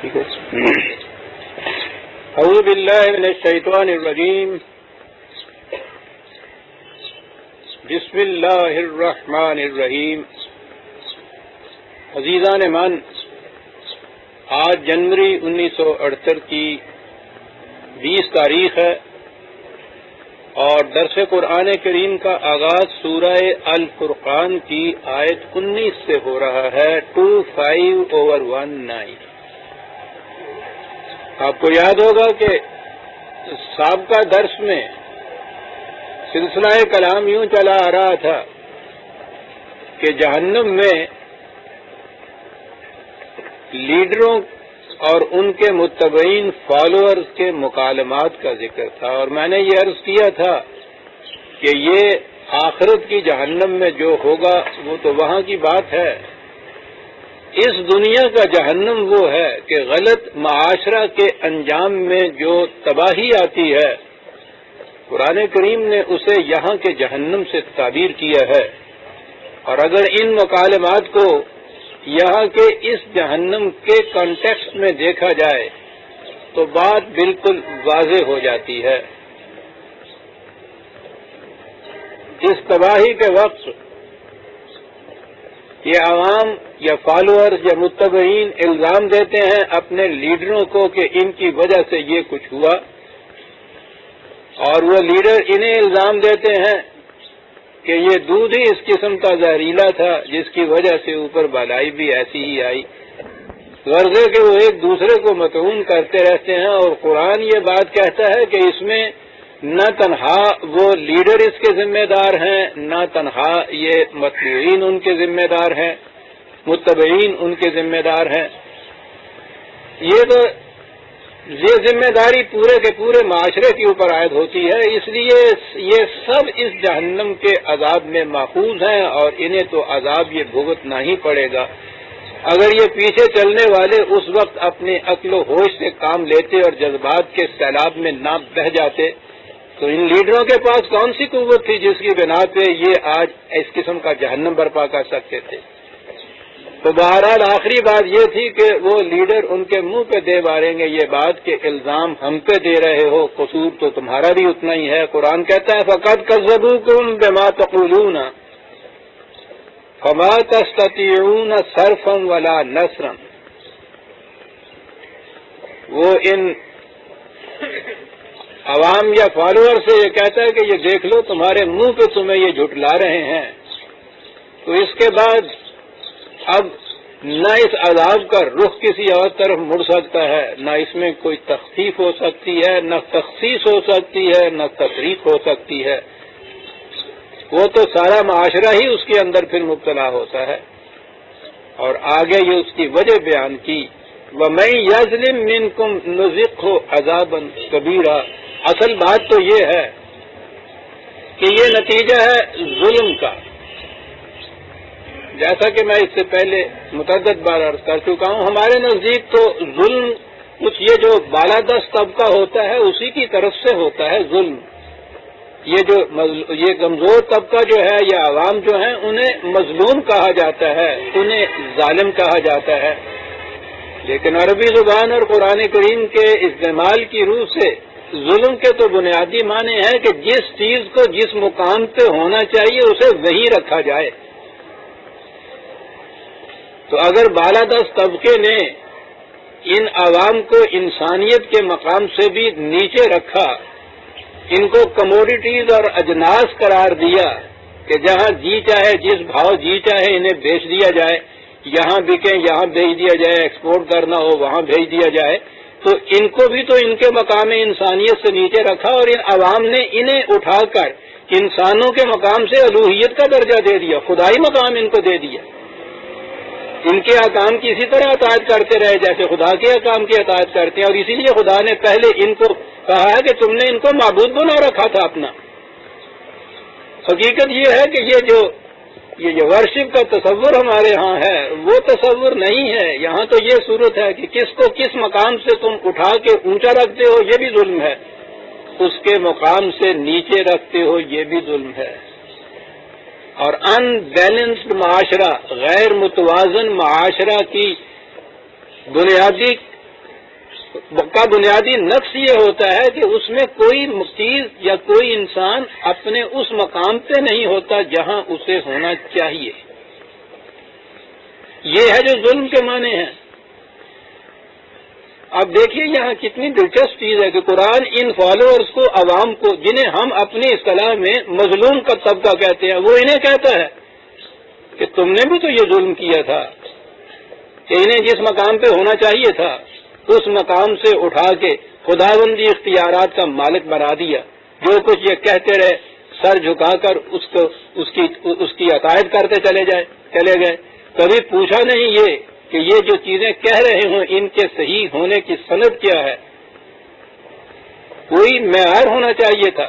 ٹھیک ہے. اعوذ باللہ من الشیطان الرجیم. بسم اللہ الرحمن الرحیم. عزیزان من، آج جنوری 1968 کی 20 تاریخ ہے اور درس قرآن کریم کا آغاز سورہ الفرقان کی آیت 19 سے ہو رہا ہے. 25/19. آپ کو یاد ہوگا کہ سابقہ درس میں سلسلہ کلام یوں چلا آ رہا تھا کہ جہنم میں لیڈروں اور ان کے متبعین فالوورز کے مکالمات کا ذکر تھا، اور میں نے یہ عرض کیا تھا کہ یہ آخرت کی جہنم میں جو ہوگا وہ تو وہاں کی بات ہے. اس دنیا کا جہنم وہ ہے کہ غلط معاشرہ کے انجام میں جو تباہی آتی ہے، قرآن کریم نے اسے یہاں کے جہنم سے تعبیر کیا ہے. اور اگر ان مکالمات کو یہاں کے اس جہنم کے کانٹیکسٹ میں دیکھا جائے تو بات بالکل واضح ہو جاتی ہے. اس تباہی کے وقت یہ عوام یا فالوورز یا متبعین الزام دیتے ہیں اپنے لیڈروں کو کہ ان کی وجہ سے یہ کچھ ہوا، اور وہ لیڈر انہیں الزام دیتے ہیں کہ یہ دودھ ہی اس قسم کا زہریلا تھا جس کی وجہ سے اوپر بالائی بھی ایسی ہی آئی. غرض ہے کہ وہ ایک دوسرے کو مطعون کرتے رہتے ہیں، اور قرآن یہ بات کہتا ہے کہ اس میں نہ تنہا وہ لیڈر اس کے ذمہ دار ہیں، نہ تنہا یہ متبوعین ان کے ذمہ دار ہیں، متبعین ان کے ذمہ دار ہیں. یہ ذمہ داری پورے کے پورے معاشرے کے اوپر عائد ہوتی ہے. اس لیے یہ سب اس جہنم کے عذاب میں ماخوذ ہیں، اور انہیں تو عذاب یہ بھگتنا ہی پڑے گا. اگر یہ پیچھے چلنے والے اس وقت اپنے عقل و ہوش سے کام لیتے اور جذبات کے سیلاب میں نہ بہہ جاتے تو ان لیڈروں کے پاس کون سی قوت تھی جس کی بنا پہ یہ آج اس قسم کا جہنم برپا کر سکتے تھے. تو بہرحال آخری بات یہ تھی کہ وہ لیڈر ان کے منہ پہ دے ماریں گے یہ بات کہ الزام ہم پہ دے رہے ہو، قصور تو تمہارا بھی اتنا ہی ہے. قرآن کہتا ہے فَقَدْ كَذَّبُوكُمْ بِمَا تَقُولُونَ فَمَا تَسْتَطِيعُونَ صَرْفًا وَلَا نَصْرًا. وہ ان عوام یا فالوور سے یہ کہتا ہے کہ یہ دیکھ لو تمہارے منہ پہ تمہیں یہ جھٹلا رہے ہیں. تو اس کے بعد اب نہ اس عذاب کا رخ کسی اور طرف مڑ سکتا ہے، نہ اس میں کوئی تخفیف ہو سکتی ہے، نہ تخصیص ہو سکتی ہے، نہ تفریق ہو سکتی ہے. وہ تو سارا معاشرہ ہی اس کے اندر پھر مبتلا ہوتا ہے. اور آگے یہ اس کی وجہ بیان کی وَمَن يَظْلِم مِّنكُمْ نُذِقْهُ عَذَابًا كَبِيرًا. اصل بات تو یہ ہے کہ یہ نتیجہ ہے ظلم کا. جیسا کہ میں اس سے پہلے متعدد بار عرض کر چکا ہوں، ہمارے نزدیک تو ظلم کچھ یہ جو بالادست طبقہ ہوتا ہے اسی کی طرف سے ہوتا ہے ظلم. یہ کمزور طبقہ جو ہے یا عوام جو ہیں انہیں مظلوم کہا جاتا ہے، انہیں ظالم کہا جاتا ہے. لیکن عربی زبان اور قرآن کریم کے استعمال کی روح سے ظلم کے تو بنیادی معنی ہے کہ جس چیز کو جس مقام پہ ہونا چاہیے اسے وہیں رکھا جائے. تو اگر بالادست طبقے نے ان عوام کو انسانیت کے مقام سے بھی نیچے رکھا، ان کو کموڈیٹیز اور اجناس قرار دیا کہ جہاں جی چاہے جس بھاؤ جی چاہے انہیں بیچ دیا جائے، یہاں بکیں یہاں بھیج دیا جائے، ایکسپورٹ کرنا ہو وہاں بھیج دیا جائے، تو ان کو بھی تو ان کے مقام انسانیت سے نیچے رکھا، اور ان عوام نے انہیں اٹھا کر انسانوں کے مقام سے الوہیت کا درجہ دے دیا، خدائی مقام ان کو دے دیا. ان کے احکام کی اسی طرح اطاعت کرتے رہے جیسے خدا کے احکام کی اطاعت کرتے ہیں، اور اسی لیے خدا نے پہلے ان کو کہا ہے کہ تم نے ان کو معبود بنا رکھا تھا اپنا. حقیقت یہ ہے کہ یہ ورشپ کا تصور ہمارے ہاں ہے وہ تصور نہیں ہے. یہاں تو یہ صورت ہے کہ کس کو کس مقام سے تم اٹھا کے اونچا رکھتے ہو یہ بھی ظلم ہے، اس کے مقام سے نیچے رکھتے ہو یہ بھی ظلم ہے. اور ان بیلنسڈ معاشرہ، غیر متوازن معاشرہ کی بنیادی کا بنیادی نقص یہ ہوتا ہے کہ اس میں کوئی چیز یا کوئی انسان اپنے اس مقام پہ نہیں ہوتا جہاں اسے ہونا چاہیے. یہ ہے جو ظلم کے معنی ہیں. اب دیکھیے یہاں کتنی دلچسپ چیز ہے کہ قرآن ان فالوورز کو، عوام کو، جنہیں ہم اپنی اصطلاح میں مظلوم کا طبقہ کہتے ہیں، وہ انہیں کہتا ہے کہ تم نے بھی تو یہ ظلم کیا تھا کہ انہیں جس مقام پہ ہونا چاہیے تھا اس مقام سے اٹھا کے خداوندی اختیارات کا مالک بنا دیا. جو کچھ یہ کہتے رہے سر جھکا کر اس کی عقائد کرتے چلے گئے. کبھی پوچھا نہیں یہ کہ یہ جو چیزیں کہہ رہے ہوں ان کے صحیح ہونے کی سند کیا ہے. کوئی معیار ہونا چاہیے تھا،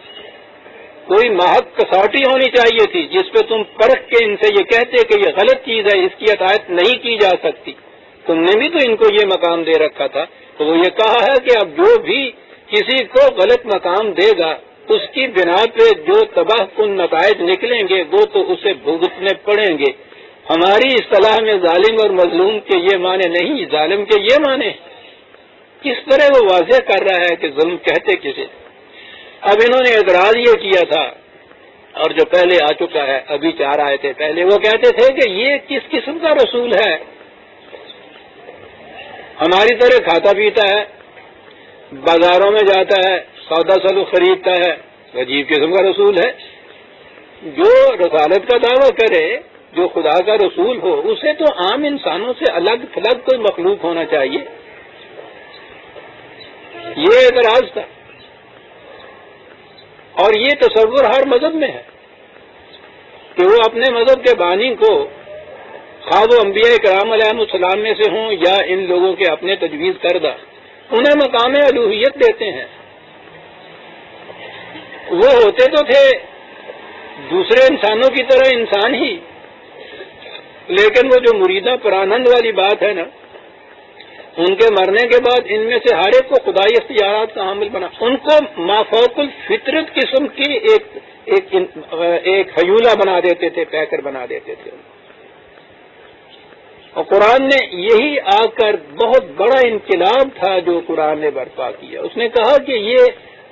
کوئی محک کسوٹی ہونی چاہیے تھی جس پہ تم پرکھ کے ان سے یہ کہتے کہ یہ غلط چیز ہے، اس کی اطاعت نہیں کی جا سکتی. تم نے بھی تو ان کو یہ مقام دے رکھا تھا. تو وہ یہ کہا ہے کہ اب جو بھی کسی کو غلط مقام دے گا اس کی بنا پہ جو تباہ کن نتائج نکلیں گے وہ تو اسے بھگتنے پڑیں گے. ہماری اصطلاح میں ظالم اور مظلوم کے یہ معنی نہیں، ظالم کے یہ معنی. کس طرح وہ واضح کر رہا ہے کہ ظلم کہتے کسے. اب انہوں نے اعتراض یہ کیا تھا، اور جو پہلے آ چکا ہے، ابھی 4 آئے تھے پہلے، وہ کہتے تھے کہ یہ کس قسم کا رسول ہے، ہماری طرح کھاتا پیتا ہے، بازاروں میں جاتا ہے، سودا سلوک خریدتا ہے، عجیب قسم کا رسول ہے. جو رسالت کا دعویٰ کرے، جو خدا کا رسول ہو، اسے تو عام انسانوں سے الگ تھلگ کوئی مخلوق ہونا چاہیے. یہ اعتراض تھا. اور یہ تصور ہر مذہب میں ہے کہ وہ اپنے مذہب کے بانی کو، خواہ وہ انبیاء کرام علیہ السلام میں سے ہوں یا ان لوگوں کے اپنے تجویز کردہ، انہیں مقام الوہیت دیتے ہیں. وہ ہوتے تو تھے دوسرے انسانوں کی طرح انسان ہی، لیکن وہ جو مریدہ پرانند والی بات ہے نا، ان کے مرنے کے بعد ان میں سے ہر ایک کو خدائی اختیارات کا حامل بنا، ان کو مافوق الفطرت قسم کی ایک حیولہ بنا دیتے تھے، پیکر بنا دیتے تھے. اور قرآن نے یہی آ کر بہت بڑا انقلاب تھا جو قرآن نے برپا کیا. اس نے کہا کہ یہ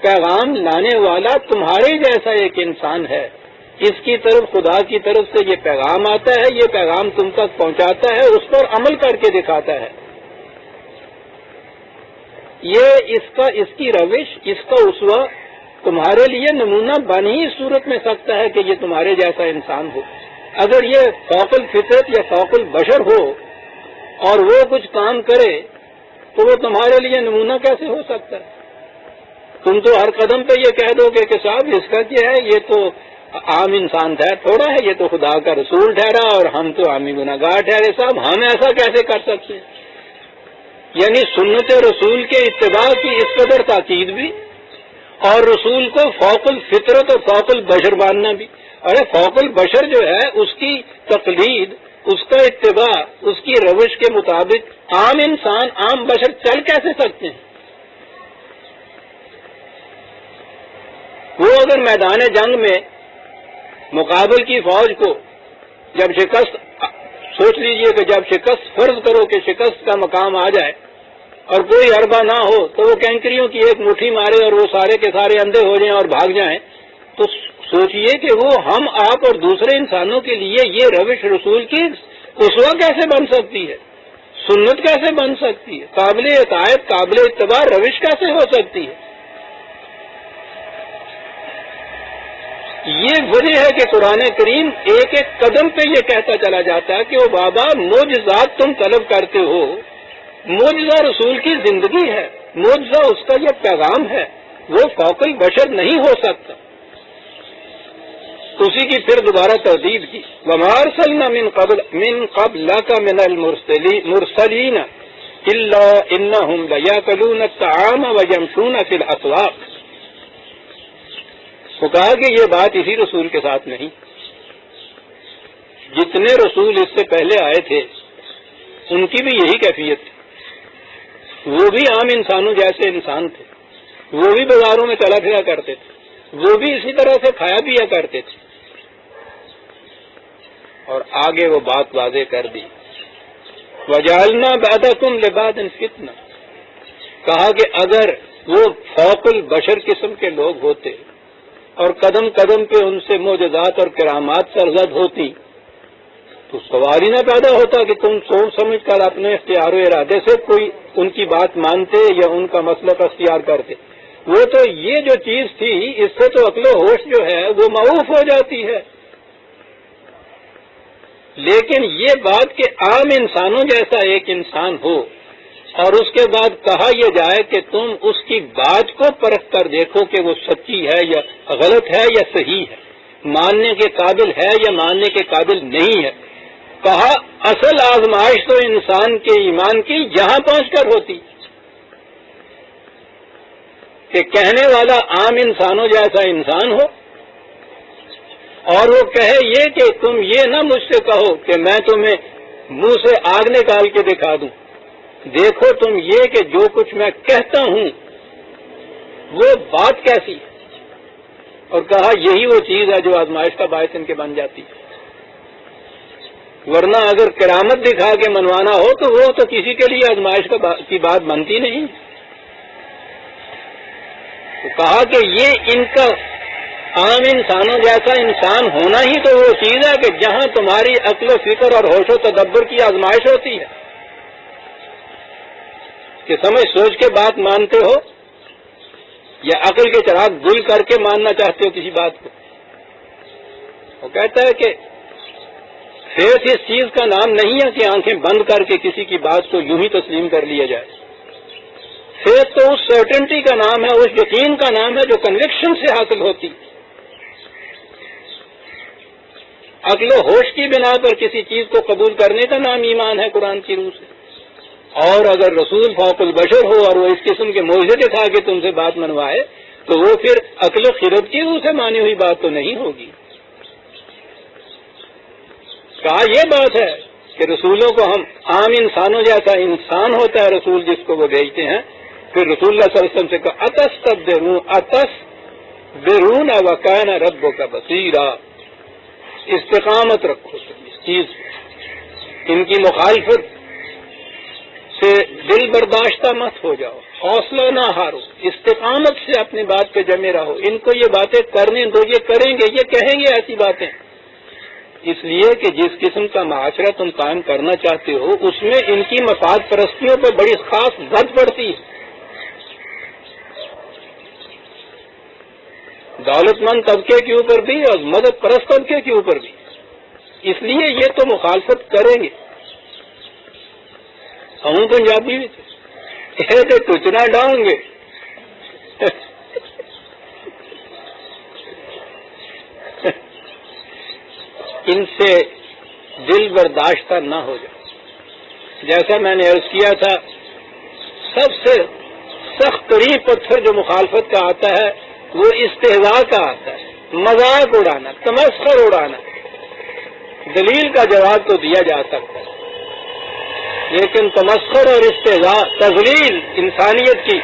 پیغام لانے والا تمہارے جیسا ایک انسان ہے، اس کی طرف خدا کی طرف سے یہ پیغام آتا ہے، یہ پیغام تم تک پہنچاتا ہے، اس پر عمل کر کے دکھاتا ہے. یہ اس کی روش، اس کا اسوہ تمہارے لیے نمونہ بن ہی صورت میں سکتا ہے کہ یہ تمہارے جیسا انسان ہو. اگر یہ فوق الفطرت یا فوق البشر ہو اور وہ کچھ کام کرے تو وہ تمہارے لیے نمونہ کیسے ہو سکتا ہے؟ تم تو ہر قدم پہ یہ کہہ دو کہ صاحب اس کا کیا ہے، یہ تو عام انسان تھوڑا ہے، یہ تو خدا کا رسول ٹھہرا اور ہم تو عامی گناہگار ٹھہرے. صاحب ہم ایسا کیسے کر سکتے ہیں؟ یعنی سنت رسول کے اتباع کی اس قدر تاکید بھی، اور رسول کو فوق الفطرت اور فوق البشر ماننا بھی. ارے فوق البشر جو ہے اس کی تقلید، اس کا اتباع، اس کی روش کے مطابق عام انسان، عام بشر چل کیسے سکتے ہیں؟ وہ اگر میدان جنگ میں مقابل کی فوج کو جب شکست، سوچ لیجئے کہ جب شکست، فرض کرو کہ شکست کا مقام آ جائے اور کوئی حربہ نہ ہو تو وہ کینکریوں کی ایک مٹھی مارے اور وہ سارے کے سارے اندھے ہو جائیں اور بھاگ جائیں، تو سوچئے کہ وہ ہم آپ اور دوسرے انسانوں کے لیے یہ روش رسول کی اسوہ کیسے بن سکتی ہے، سنت کیسے بن سکتی ہے، قابل اطاعت، قابل اتباع روش کیسے ہو سکتی ہے؟ یہ وجہ ہے کہ قرآن کریم ایک ایک قدم پہ یہ کہتا چلا جاتا ہے کہ وہ بابا معجزات تم طلب کرتے ہو، معجزہ رسول کی زندگی ہے، معجزہ اس کا یہ پیغام ہے، وہ فوق البشر نہیں ہو سکتا. اسی کی پھر دوبارہ تردید کی، وَمَا أَرْسَلْنَا مِن قَبْلَكَ مِنَ الْمُرْسَلِينَ إِلَّا إِنَّهُمْ لَيَأْكُلُونَ الطَّعَامَ وَيَمْشُونَ فِي الْأَسْوَاقِ. وہ کہا کہ یہ بات اسی رسول کے ساتھ نہیں، جتنے رسول اس سے پہلے آئے تھے ان کی بھی یہی کیفیت تھی. وہ بھی عام انسانوں جیسے انسان تھے، وہ بھی بازاروں میں چلا پھرا کرتے تھے، وہ بھی اسی طرح سے کھایا پیا کرتے تھے. اور آگے وہ بات واضح کر دی، وَجَعَلْنَا بَعْضَكُمْ لِبَعْضٍ فِتْنَةً. کہا کہ اگر وہ فوق البشر قسم کے لوگ ہوتے اور قدم قدم پہ ان سے معجزات اور کرامات سرزد ہوتی تو سوال ہی نہ پیدا ہوتا کہ تم سوچ سمجھ کر اپنے اختیار و ارادے سے کوئی ان کی بات مانتے یا ان کا مسلک اختیار کرتے. وہ تو یہ جو چیز تھی اس سے تو عقل و ہوش جو ہے وہ معوف ہو جاتی ہے. لیکن یہ بات کہ عام انسانوں جیسا ایک انسان ہو اور اس کے بعد کہا یہ جائے کہ تم اس کی بات کو پرکھ کر دیکھو کہ وہ سچی ہے یا غلط ہے یا صحیح ہے، ماننے کے قابل ہے یا ماننے کے قابل نہیں ہے. کہا اصل آزمائش تو انسان کے ایمان کی یہاں پہنچ کر ہوتی کہ کہنے والا عام انسانوں جیسا انسان ہو اور وہ کہے یہ کہ تم یہ نہ مجھ سے کہو کہ میں تمہیں منہ سے آگ نکال کے دکھا دوں، دیکھو تم یہ کہ جو کچھ میں کہتا ہوں وہ بات کیسی ہے. اور کہا یہی وہ چیز ہے جو آزمائش کا باعث ان کے بن جاتی ہے. ورنہ اگر کرامت دکھا کے منوانا ہو تو وہ تو کسی کے لیے آزمائش کی بات بنتی نہیں. تو کہا کہ یہ ان کا عام انسانوں جیسا انسان ہونا ہی تو وہ چیز ہے کہ جہاں تمہاری عقل و فکر اور ہوش و تدبر کی آزمائش ہوتی ہے کہ سمجھ سوچ کے بات مانتے ہو یا عقل کے چراغ گل کر کے ماننا چاہتے ہو کسی بات کو. وہ کہتا ہے کہ فیتھ اس چیز کا نام نہیں ہے کہ آنکھیں بند کر کے کسی کی بات کو یوں ہی تسلیم کر لیا جائے. فیتھ تو اس سرٹنٹی کا نام ہے، اس یقین کا نام ہے جو کنوکشن سے حاصل ہوتی. عقل و ہوش کی بنا پر کسی چیز کو قبول کرنے کا نام ایمان ہے قرآن کی روح سے. اور اگر رسول فوق البشر ہو اور وہ اس قسم کے معجزے دکھا کے تم سے بات منوائے تو وہ پھر عقل و خرد کی روح سے مانی ہوئی بات تو نہیں ہوگی. کہا یہ بات ہے کہ رسولوں کو ہم عام انسانوں جیسا انسان ہوتا ہے رسول جس کو وہ بھیجتے ہیں. پھر رسول اللہ صلی اللہ علیہ وسلم سے کہا اتستبرون وکان ربک بصیرا، استقامت رکھو اس چیز، ان کی مخالفت سے دل برداشتہ مت ہو جاؤ، حوصلہ نہ ہارو، استقامت سے اپنی بات پہ جمے رہو. ان کو یہ باتیں کرنے دو، یہ کریں گے، یہ کہیں گے ایسی باتیں. اس لیے کہ جس قسم کا معاشرہ تم قائم کرنا چاہتے ہو اس میں ان کی مفاد پرستیوں پہ بڑی خاص زد پڑتی ہے. دولت مند طبقے کے اوپر بھی اور مدد پرست طبقے کے اوپر بھی. اس لیے یہ تو مخالفت کریں گے. ہم پنجابی بھی تھے تو ٹچنا ڈاؤں گے. ان سے دل برداشتہ نہ ہو جائے. جیسا میں نے عرض کیا تھا سب سے سخت ترین پتھر جو مخالفت کا آتا ہے وہ استہزاء کا آتا ہے، مذاق اڑانا، تمسخر اڑانا. دلیل کا جواب تو دیا جا سکتا ہے لیکن تمسخر اور استہزاء، تذلیل انسانیت کی،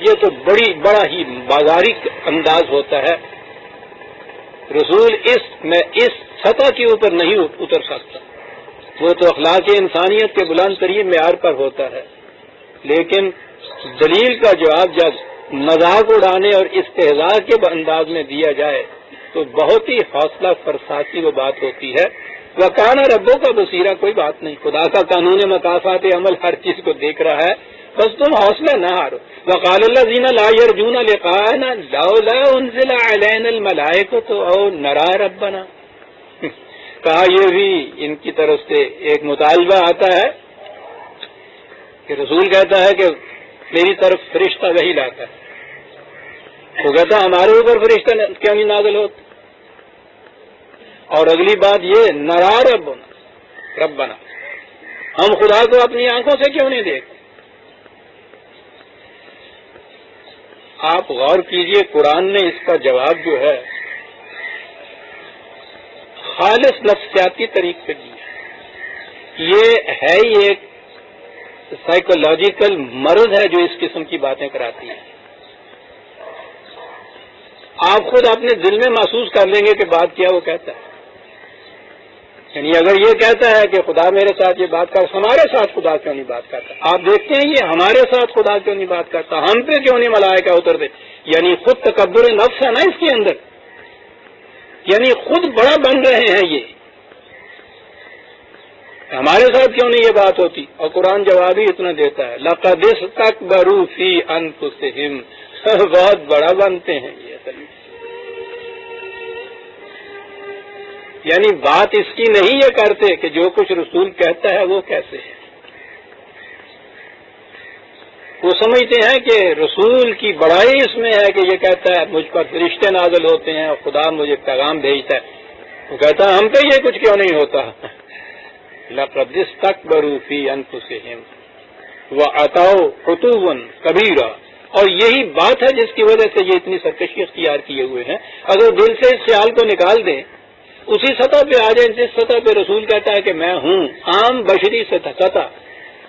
یہ تو بڑا ہی بازاری انداز ہوتا ہے. رسول اس سطح کے اوپر نہیں اتر سکتا. وہ تو اخلاق انسانیت کے بلند ترین معیار پر ہوتا ہے. لیکن دلیل کا جواب جب مذاق اڑانے اور استہزاء کے انداز میں دیا جائے تو بہت ہی حوصلہ فرساتی وہ بات ہوتی ہے. وکان ربوں کا بصیرہ کوئی بات نہیں. خدا کا قانون مکافات عمل ہر چیز کو دیکھ رہا ہے، بس تم حوصلہ نہ ہارو. وقال الذین لا یرجون لقاءنا لولا انزل علینا الملائکۃ او نرى ربنا. کہا یہ بھی ان کی طرف سے ایک مطالبہ آتا ہے کہ رسول کہتا ہے کہ میری طرف فرشتہ وحی لاتا ہے. وہ کہتا ہمارے اوپر فرشتہ کیوں نہیں نازل ہوتا. اور اگلی بات یہ نرى ربنا، ہم خدا کو اپنی آنکھوں سے کیوں نہیں دیکھتے. آپ غور کیجئے قرآن نے اس کا جواب جو ہے خالص نفسیاتی طریقے سے دیا. یہ ہے ہی ایک سائیکولوجیکل مرض ہے جو اس قسم کی باتیں کراتی ہے. آپ خود اپنے دل میں محسوس کر لیں گے کہ بات کیا وہ کہتا ہے. یعنی اگر یہ کہتا ہے کہ خدا میرے ساتھ یہ بات کر، ہمارے ساتھ خدا کیوں نہیں بات کرتا؟ آپ دیکھتے ہیں یہ ہمارے ساتھ خدا کیوں نہیں بات کرتا؟ ہم پہ کیوں نہیں ملائکہ اترتے؟ یعنی خود تکبر نفس ہے نا اس کے اندر، یعنی خود بڑا بن رہے ہیں یہ، ہمارے ساتھ کیوں نہیں یہ بات ہوتی؟ اور قرآن جواب ہی اتنا دیتا ہے، لقد استكبروا فی انفسہم، بہت بڑا بنتے ہیں یہ اصل میں۔ یعنی بات اس کی نہیں یہ کرتے کہ جو کچھ رسول کہتا ہے وہ کیسے ہے، وہ سمجھتے ہیں کہ رسول کی بڑائی اس میں ہے کہ یہ کہتا ہے مجھ پر فرشتے نازل ہوتے ہیں اور خدا مجھے پیغام بھیجتا ہے، وہ کہتا ہے ہم پہ یہ کچھ کیوں نہیں ہوتا؟ لقد استكبروا فی انفسہم واتوا عتوا کبیرا، اور یہی بات ہے جس کی وجہ سے یہ اتنی سرکشی اختیار کیے ہوئے ہیں۔ اگر دل سے اس خیال کو نکال دیں، اسی سطح پہ آ جائیں جس سطح پہ رسول کہتا ہے کہ میں ہوں، عام بشری سطح،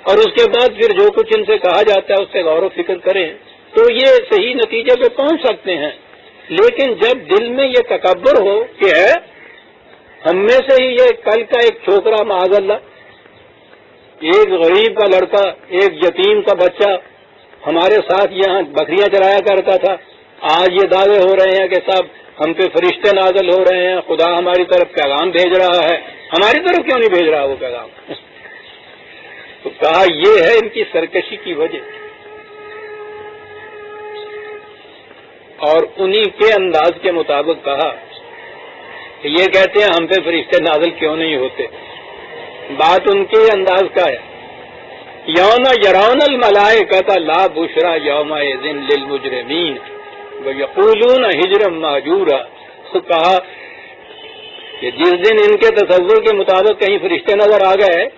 اور اس کے بعد پھر جو کچھ ان سے کہا جاتا ہے اس سے غور و فکر کریں تو یہ صحیح نتیجے پہ پہنچ سکتے ہیں۔ لیکن جب دل میں یہ تکبر ہو کہ ہے ہم میں سے ہی یہ کل کا ایک چھوکرا معاذ اللہ، ایک غریب کا لڑکا، ایک یتیم کا بچہ ہمارے ساتھ یہاں بکریاں چرایا کرتا تھا، آج یہ دعوے ہو رہے ہیں کہ صاحب ہم پہ فرشتے نازل ہو رہے ہیں، خدا ہماری طرف پیغام بھیج رہا ہے، ہماری طرف کیوں نہیں بھیج رہا وہ پیغام؟ تو کہا یہ ہے ان کی سرکشی کی وجہ، اور انہی کے انداز کے مطابق کہا کہ یہ کہتے ہیں ہم پہ فرشتے نازل کیوں نہیں ہوتے، بات ان کے انداز کا ہے۔ یوم یرون الملائکۃ لا بشری یومئذ للمجرمین ویقولون حجرا مہجورا، تو کہا کہ جس دن ان کے تصور کے مطابق کہیں فرشتے نظر آ گئے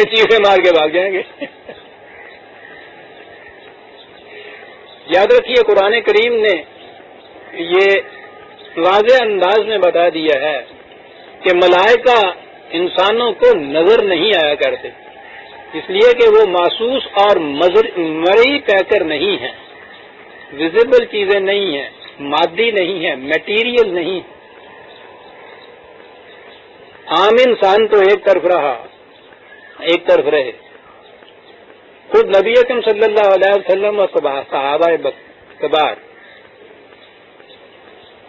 چیخے مار کے بھاگ جائیں گے۔ یاد رکھیے قرآن کریم نے یہ واضح انداز میں بتا دیا ہے کہ ملائکہ انسانوں کو نظر نہیں آیا کرتے، اس لیے کہ وہ محسوس اور مرئی پیکر نہیں ہیں، ویزیبل چیزیں نہیں ہیں، مادی نہیں ہیں، میٹیریل نہیں۔ عام انسان تو ایک طرف رہا، ایک طرف رہے، خود نبی اکرم صلی اللہ علیہ وسلم اور صحابہ کبار،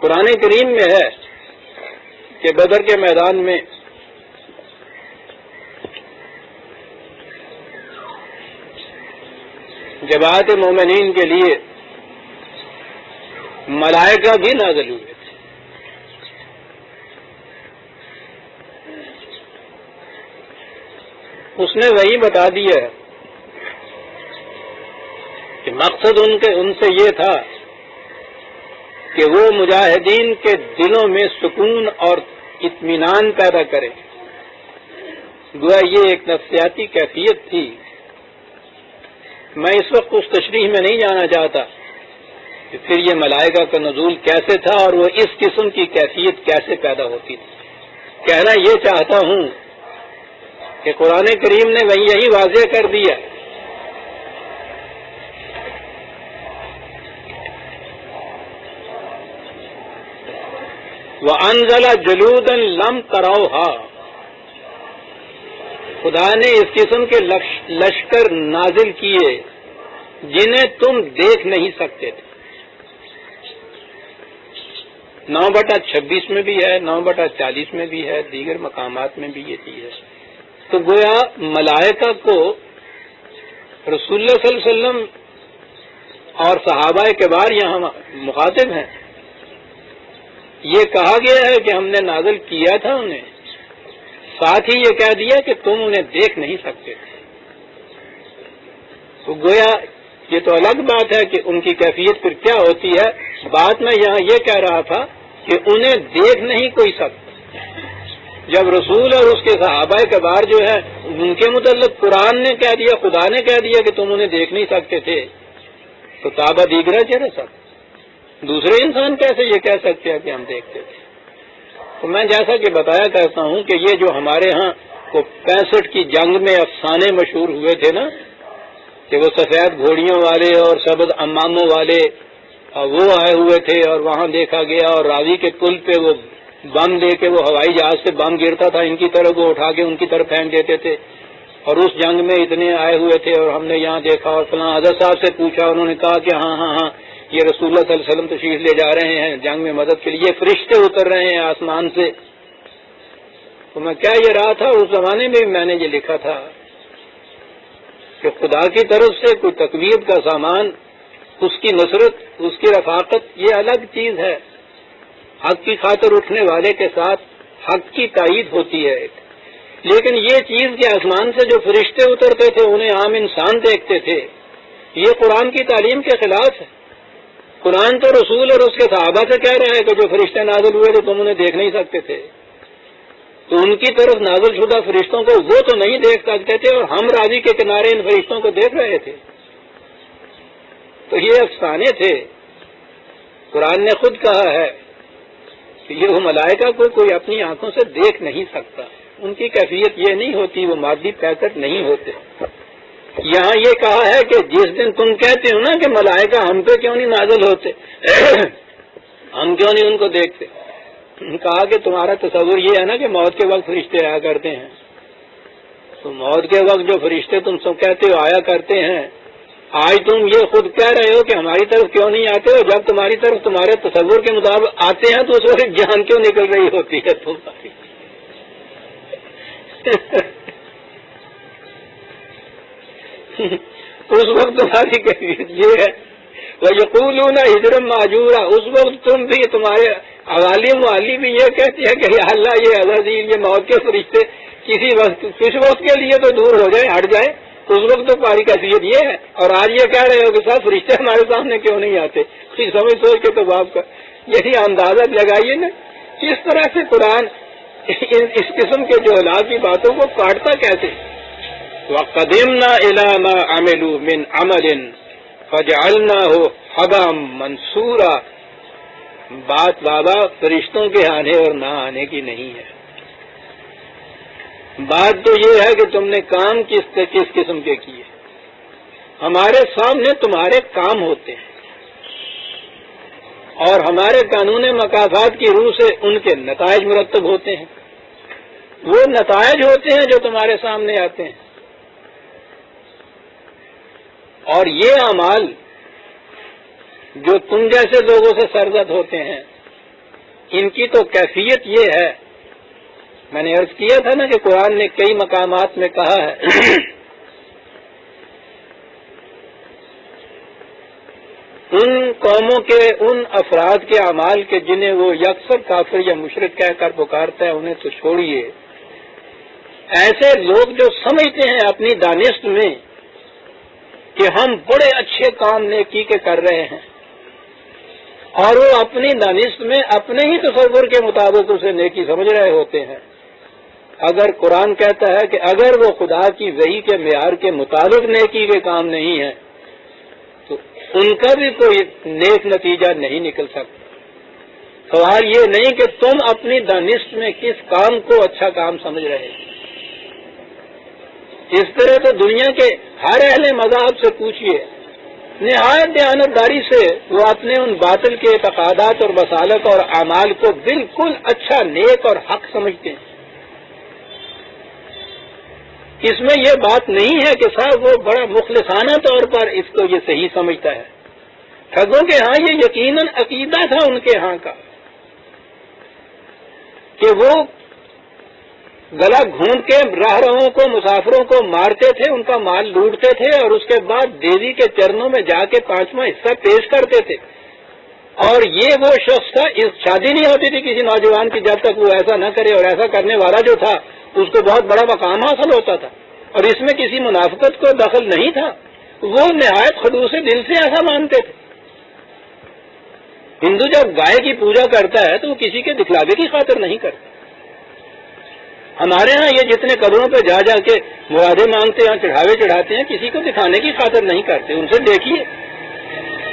قرآن کریم میں ہے کہ بدر کے میدان میں جماعت مومنین کے لیے ملائکہ بھی نازل ہوئے تھے۔ اس نے وہی بتا دیا ہے کہ مقصد ان سے یہ تھا کہ وہ مجاہدین کے دلوں میں سکون اور اطمینان پیدا کرے، گویا یہ ایک نفسیاتی کیفیت تھی۔ میں اس وقت اس تشریح میں نہیں جانا چاہتا کہ پھر یہ ملائکہ کا نزول کیسے تھا اور وہ اس قسم کی کیفیت کیسے پیدا ہوتی تھی۔ کہنا یہ چاہتا ہوں کہ قرآن کریم نے وہی یہی واضح کر دیا وَأَنزَلَ جُلُودًا لَمْ تَرَوْهَا، خدا نے اس قسم کے لشکر نازل کیے جنہیں تم دیکھ نہیں سکتے تھے۔ 9/26 میں بھی ہے، 9/40 میں بھی ہے، دیگر مقامات میں بھی یہ چیز ہے۔ تو گویا ملائکہ کو رسول اللہ صلی اللہ علیہ وسلم اور صحابہ کبار یہاں مخاطب ہیں، یہ کہا گیا ہے کہ ہم نے نازل کیا تھا انہیں، ساتھ ہی یہ کہہ دیا کہ تم انہیں دیکھ نہیں سکتے تھے۔ تو گویا یہ تو الگ بات ہے کہ ان کی کیفیت پھر کیا ہوتی ہے، بات میں یہاں یہ کہہ رہا تھا کہ انہیں دیکھ نہیں کوئی سکتا۔ جب رسول اور اس کے صحابہ کبار جو ہے ان کے متعلق قرآن نے کہہ دیا، خدا نے کہہ دیا کہ تم انہیں دیکھ نہیں سکتے تھے، تو تابہ دیگرہ چہرے سب دوسرے انسان کیسے یہ کہہ سکتے ہیں کہ ہم دیکھتے تھے؟ تو میں جیسا کہ بتایا کرتا ہوں کہ یہ جو ہمارے ہاں کو 65 کی جنگ میں افسانے مشہور ہوئے تھے نا، کہ وہ سفید گھوڑیوں والے اور سبز اماموں والے وہ آئے ہوئے تھے اور وہاں دیکھا گیا اور راوی کے پل پہ وہ بم دے کے وہ ہوائی جہاز سے بم گرتا تھا ان کی طرف، وہ اٹھا کے ان کی طرف پھینک دیتے تھے، اور اس جنگ میں اتنے آئے ہوئے تھے اور ہم نے یہاں دیکھا، اور فلاں حضرت صاحب سے پوچھا، انہوں نے کہا کہ ہاں ہاں ہاں یہ رسول اللہ صلی اللہ علیہ وسلم تشریف لے جا رہے ہیں جنگ میں مدد کے لیے، یہ فرشتے اتر رہے ہیں آسمان سے۔ تو میں کہہ یہ رہا تھا، اس زمانے میں بھی میں نے یہ لکھا تھا کہ خدا کی طرف سے کوئی تقویت کا سامان، اس کی نصرت، اس کی رفاقت، یہ الگ چیز ہے۔ حق کی خاطر اٹھنے والے کے ساتھ حق کی تائید ہوتی ہے، لیکن یہ چیز کہ آسمان سے جو فرشتے اترتے تھے انہیں عام انسان دیکھتے تھے، یہ قرآن کی تعلیم کے خلاف ہے۔ قرآن تو رسول اور اس کے صحابہ سے کہہ رہا ہے کہ جو فرشتے نازل ہوئے تھے تم انہیں دیکھ نہیں سکتے تھے، تو ان کی طرف نازل شدہ فرشتوں کو وہ تو نہیں دیکھ سکتے تھے، اور ہم راضی کے کنارے ان فرشتوں کو دیکھ رہے تھے۔ تو یہ افسانے تھے۔ قرآن نے خود کہا ہے کہ یہ وہ ملائکہ کو کوئی اپنی آنکھوں سے دیکھ نہیں سکتا، ان کی کیفیت یہ نہیں ہوتی، وہ مادی پیکٹ نہیں ہوتے۔ یہاں یہ کہا ہے کہ جس دن تم کہتے ہو نا کہ ملائکہ ہم پہ کیوں نہیں نازل ہوتے ہم کیوں نہیں ان کو دیکھتے، کہا کہ تمہارا تصور یہ ہے نا کہ موت کے وقت فرشتے آیا کرتے ہیں، تو موت کے وقت جو فرشتے تم سب کہتے ہو آیا کرتے ہیں، آج تم یہ خود کہہ رہے ہو کہ ہماری طرف کیوں نہیں آتے ہو، جب تمہاری طرف تمہارے تصور کے مطابق آتے ہیں تو اس وقت جان کیوں نکل رہی ہوتی ہے تمہاری اس وقت تمہاری کیفیت یہ ہے، وَيَقُولُونَ حِجْرًا مَّهْجُورًا، اس وقت تم بھی، تمہارے عوالم والی بھی یہ کہتی ہے کہ یا اللہ یہ عزازیل، یہ موت کے فرشتے کسی وقت، کچھ وقت کے لیے تو دور ہو جائے، ہٹ جائے، اس وقت تو تمہاری کیفیت یہ ہے، اور آج یہ کہہ رہے ہو کہ صاحب فرشتے ہمارے سامنے کیوں نہیں آتے، کچھ سمجھ سوچ کے تو باپ کا یہی اندازہ لگائیے نا کس طرح سے قرآن اس قسم کے جو کی باتوں کو کاٹتا کیسے۔ وَقَدِمْنَا إِلَىٰ مَا عَمِلُوا مِنْ عَمَلٍ فَجَعَلْنَاهُ حَبًا مَّنثُورًا، بات بابا فرشتوں کے آنے اور نہ آنے کی نہیں ہے، بات تو یہ ہے کہ تم نے کام کس قسم کے کیے۔ ہمارے سامنے تمہارے کام ہوتے ہیں، اور ہمارے قانون مکافات کی روح سے ان کے نتائج مرتب ہوتے ہیں، وہ نتائج ہوتے ہیں جو تمہارے سامنے آتے ہیں، اور یہ اعمال جو تم جیسے لوگوں سے سرزد ہوتے ہیں ان کی تو کیفیت یہ ہے، میں نے عرض کیا تھا نا کہ قرآن نے کئی مقامات میں کہا ہے ان قوموں کے، ان افراد کے اعمال کے جنہیں وہ یکسر کافر یا مشرک کہہ کر پکارتا ہے انہیں تو چھوڑیے، ایسے لوگ جو سمجھتے ہیں اپنی دانست میں کہ ہم بڑے اچھے کام نیکی کے کر رہے ہیں، اور وہ اپنی دانست میں اپنے ہی تصور کے مطابق اسے نیکی سمجھ رہے ہوتے ہیں۔ اگر قرآن کہتا ہے کہ اگر وہ خدا کی وحی کے معیار کے مطابق نیکی کے کام نہیں ہے تو ان کا بھی کوئی نیک نتیجہ نہیں نکل سکتا۔ سوال یہ نہیں کہ تم اپنی دانست میں کس کام کو اچھا کام سمجھ رہے ہیں، اس طرح تو دنیا کے ہر اہل مذہب سے پوچھئے، نہایت دیانتداری سے وہ اپنے ان باطل کے اعتقادات اور مسالک اور اعمال کو بالکل اچھا، نیک اور حق سمجھتے ہیں۔ اس میں یہ بات نہیں ہے کہ صاحب وہ بڑا مخلصانہ طور پر اس کو یہ صحیح سمجھتا ہے، ٹھگوں کے ہاں یہ یقیناً عقیدہ تھا ان کے ہاں کا کہ وہ گلا گھونٹ کے راہ رہوں کو، مسافروں کو مارتے تھے، ان کا مال لوٹتے تھے، اور اس کے بعد دیوی کے چرنوں میں جا کے 5واں حصہ پیش کرتے تھے، اور یہ وہ شخص تھا، شادی نہیں ہوتی تھی کسی نوجوان کی جب تک وہ ایسا نہ کرے، اور ایسا کرنے والا جو تھا اس کو بہت بڑا مقام حاصل ہوتا تھا، اور اس میں کسی منافقت کو دخل نہیں تھا، وہ نہایت خلوص دل سے ایسا مانتے تھے۔ ہندو جب گائے کی پوجا کرتا ہے تو وہ کسی کے دکھلاوے کی خاطر نہیں کرتا۔ ہمارے ہاں یہ جتنے قبروں پہ جا جا کے مرادیں مانگتے ہیں، چڑھاوے چڑھاتے ہیں، کسی کو دکھانے کی خاطر نہیں کرتے، ان سے دیکھیے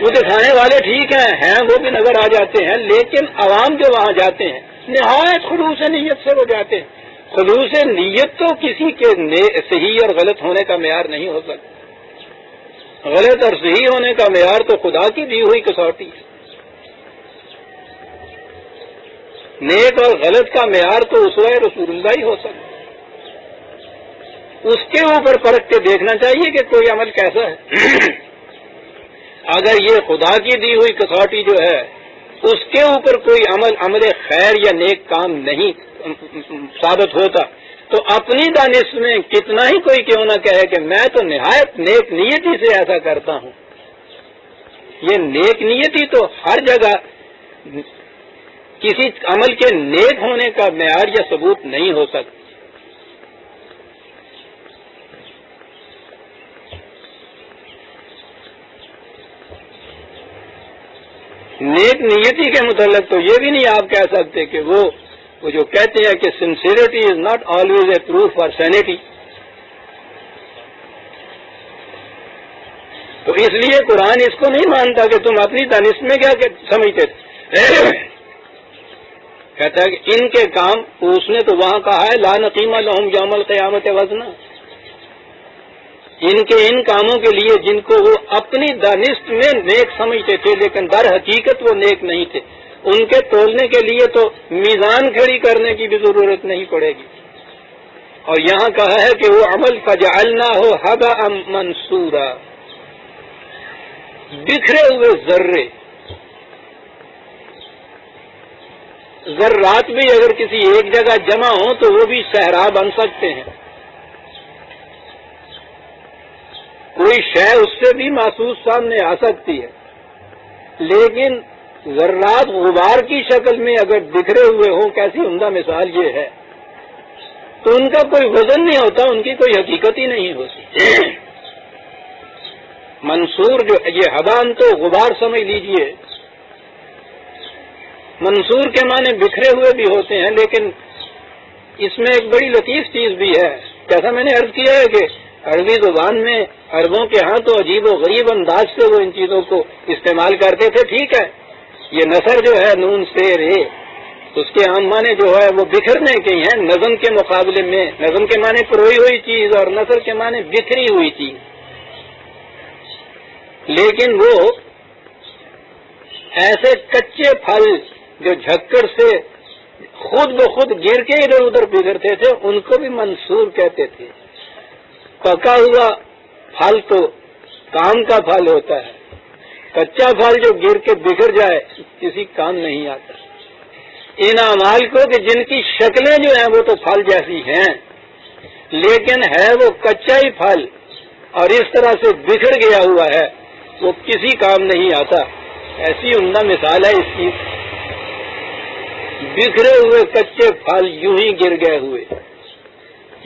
وہ دکھانے والے ٹھیک ہیں وہ بھی نظر آ جاتے ہیں، لیکن عوام جو وہاں جاتے ہیں نہایت خلوص نیت سے وہ جاتے ہیں۔ خلوص نیت تو کسی کے صحیح اور غلط ہونے کا معیار نہیں ہو سکتا، غلط اور صحیح ہونے کا معیار تو خدا کی دی ہوئی کسوٹی ہے۔ نیک اور غلط کا معیار تو اسوہ رسول اللہ ہی ہو سکتا، اس کے اوپر پرکھ کے دیکھنا چاہیے کہ کوئی عمل کیسا ہے۔ اگر یہ خدا کی دی ہوئی کسوٹی جو ہے اس کے اوپر کوئی عمل خیر یا نیک کام نہیں ثابت ہوتا تو اپنی دانش میں کتنا ہی کوئی کیوں نہ کہے کہ میں تو نہایت نیک نیتی سے ایسا کرتا ہوں، یہ نیک نیتی تو ہر جگہ کسی عمل کے نیک ہونے کا معیار یا ثبوت نہیں ہو سکتا۔ نیک نیتی کے متعلق تو یہ بھی نہیں آپ کہہ سکتے کہ وہ جو کہتے ہیں کہ sincerity is not always a proof for centi, تو اس لیے قرآن اس کو نہیں مانتا کہ تم اپنی دانش میں کیا سمجھتے تھے، کہتا ہے کہ ان کے کام، اس نے تو وہاں کہا ہے لا نقیم لہم یوم القیامت وزنا، ان کے ان کاموں کے لیے جن کو وہ اپنی دانست میں نیک سمجھتے تھے لیکن در حقیقت وہ نیک نہیں تھے، ان کے تولنے کے لیے تو میزان کھڑی کرنے کی بھی ضرورت نہیں پڑے گی۔ اور یہاں کہا ہے کہ وہ عمل فجعلناہ ھباء منثورا، بکھرے ہوئے ذرے، ذرات بھی اگر کسی ایک جگہ جمع ہوں تو وہ بھی صحرا بن سکتے ہیں، کوئی شے اس سے بھی محسوس سامنے آ سکتی ہے، لیکن ذرات غبار کی شکل میں اگر بکھرے ہوئے ہوں، کیسی عمدہ مثال یہ ہے، تو ان کا کوئی وزن نہیں ہوتا، ان کی کوئی حقیقت ہی نہیں ہوتی۔ منصور جو یہ حبان تو غبار سمجھ لیجئے، منصور کے معنی بکھرے ہوئے بھی ہوتے ہیں، لیکن اس میں ایک بڑی لطیف چیز بھی ہے، جیسا میں نے عرض کیا ہے کہ عربی زبان میں عربوں کے ہاں تو عجیب و غریب انداز سے وہ ان چیزوں کو استعمال کرتے تھے، ٹھیک ہے، یہ نثر جو ہے نون سے رے، اس کے عام معنی جو ہے وہ بکھرنے کے ہیں، نظم کے مقابلے میں نظم کے معنی پروئی ہوئی چیز اور نثر کے معنی بکھری ہوئی چیز، لیکن وہ ایسے کچے پھل جو جھکڑ سے خود بخود گر کے ادھر ادھر بگڑتے تھے ان کو بھی منصور کہتے تھے۔ پکا ہوا پھل تو کام کا پھل ہوتا ہے، کچا پھل جو گر کے بگڑ جائے کسی کام نہیں آتا۔ ان اعمال کو کہ جن کی شکلیں جو ہیں وہ تو پھل جیسی ہیں لیکن ہے وہ کچا ہی پھل اور اس طرح سے بگڑ گیا ہوا ہے، وہ کسی کام نہیں آتا، ایسی عمدہ مثال ہے اس کی، بکھرے ہوئے کچے پھل یوں ہی گر گئے ہوئے،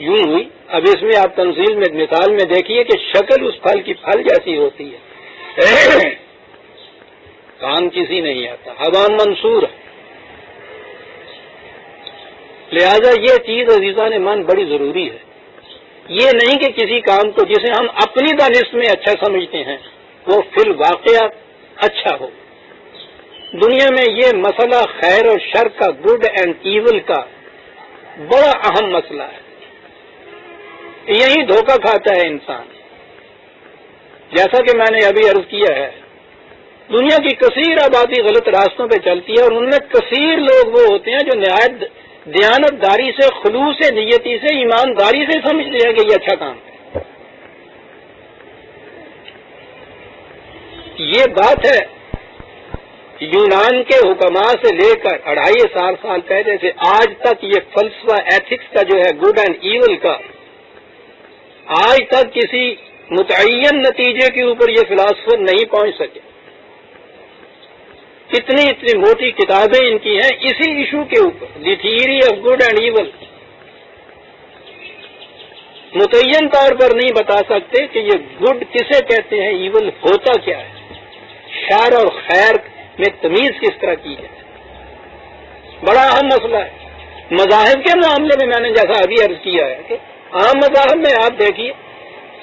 یوں ہوئی۔ اب اس میں آپ تنزیل میں مثال میں دیکھیے کہ شکل اس پھل کی پھل جیسی ہوتی ہے، کام کسی نہیں آتا، حبان منصور۔ لہذا یہ چیز عزیزان من بڑی ضروری ہے، یہ نہیں کہ کسی کام کو جسے ہم اپنی دانش میں اچھا سمجھتے ہیں وہ فی الواقعہ اچھا ہو۔ دنیا میں یہ مسئلہ خیر اور شر کا، گڈ اینڈ ایول کا بڑا اہم مسئلہ ہے، یہی دھوکہ کھاتا ہے انسان۔ جیسا کہ میں نے ابھی عرض کیا ہے، دنیا کی کثیر آبادی غلط راستوں پہ چلتی ہے اور ان میں کثیر لوگ وہ ہوتے ہیں جو نہایت دیانت داری سے، خلوص نیتی سے، ایمانداری سے سمجھتے ہیں کہ یہ اچھا کام ہے۔ یہ بات ہے یونان کے حکماء سے لے کر 250 سال پہلے سے آج تک یہ فلسفہ ایتھکس کا جو ہے گڈ اینڈ ایول کا، آج تک کسی متعین نتیجے کے اوپر یہ فلاسفر نہیں پہنچ سکے۔ اتنی موٹی کتابیں ان کی ہیں اسی ایشو کے اوپر، the theory of good and evil, متعین طور پر نہیں بتا سکتے کہ یہ گڈ کسے کہتے ہیں، ایول ہوتا کیا ہے، شر اور خیر میں تمیز کس طرح کی ہے، بڑا اہم مسئلہ ہے۔ مذاہب کے معاملے میں نے جیسا ابھی عرض کیا ہے کہ عام مذاہب میں آپ دیکھیے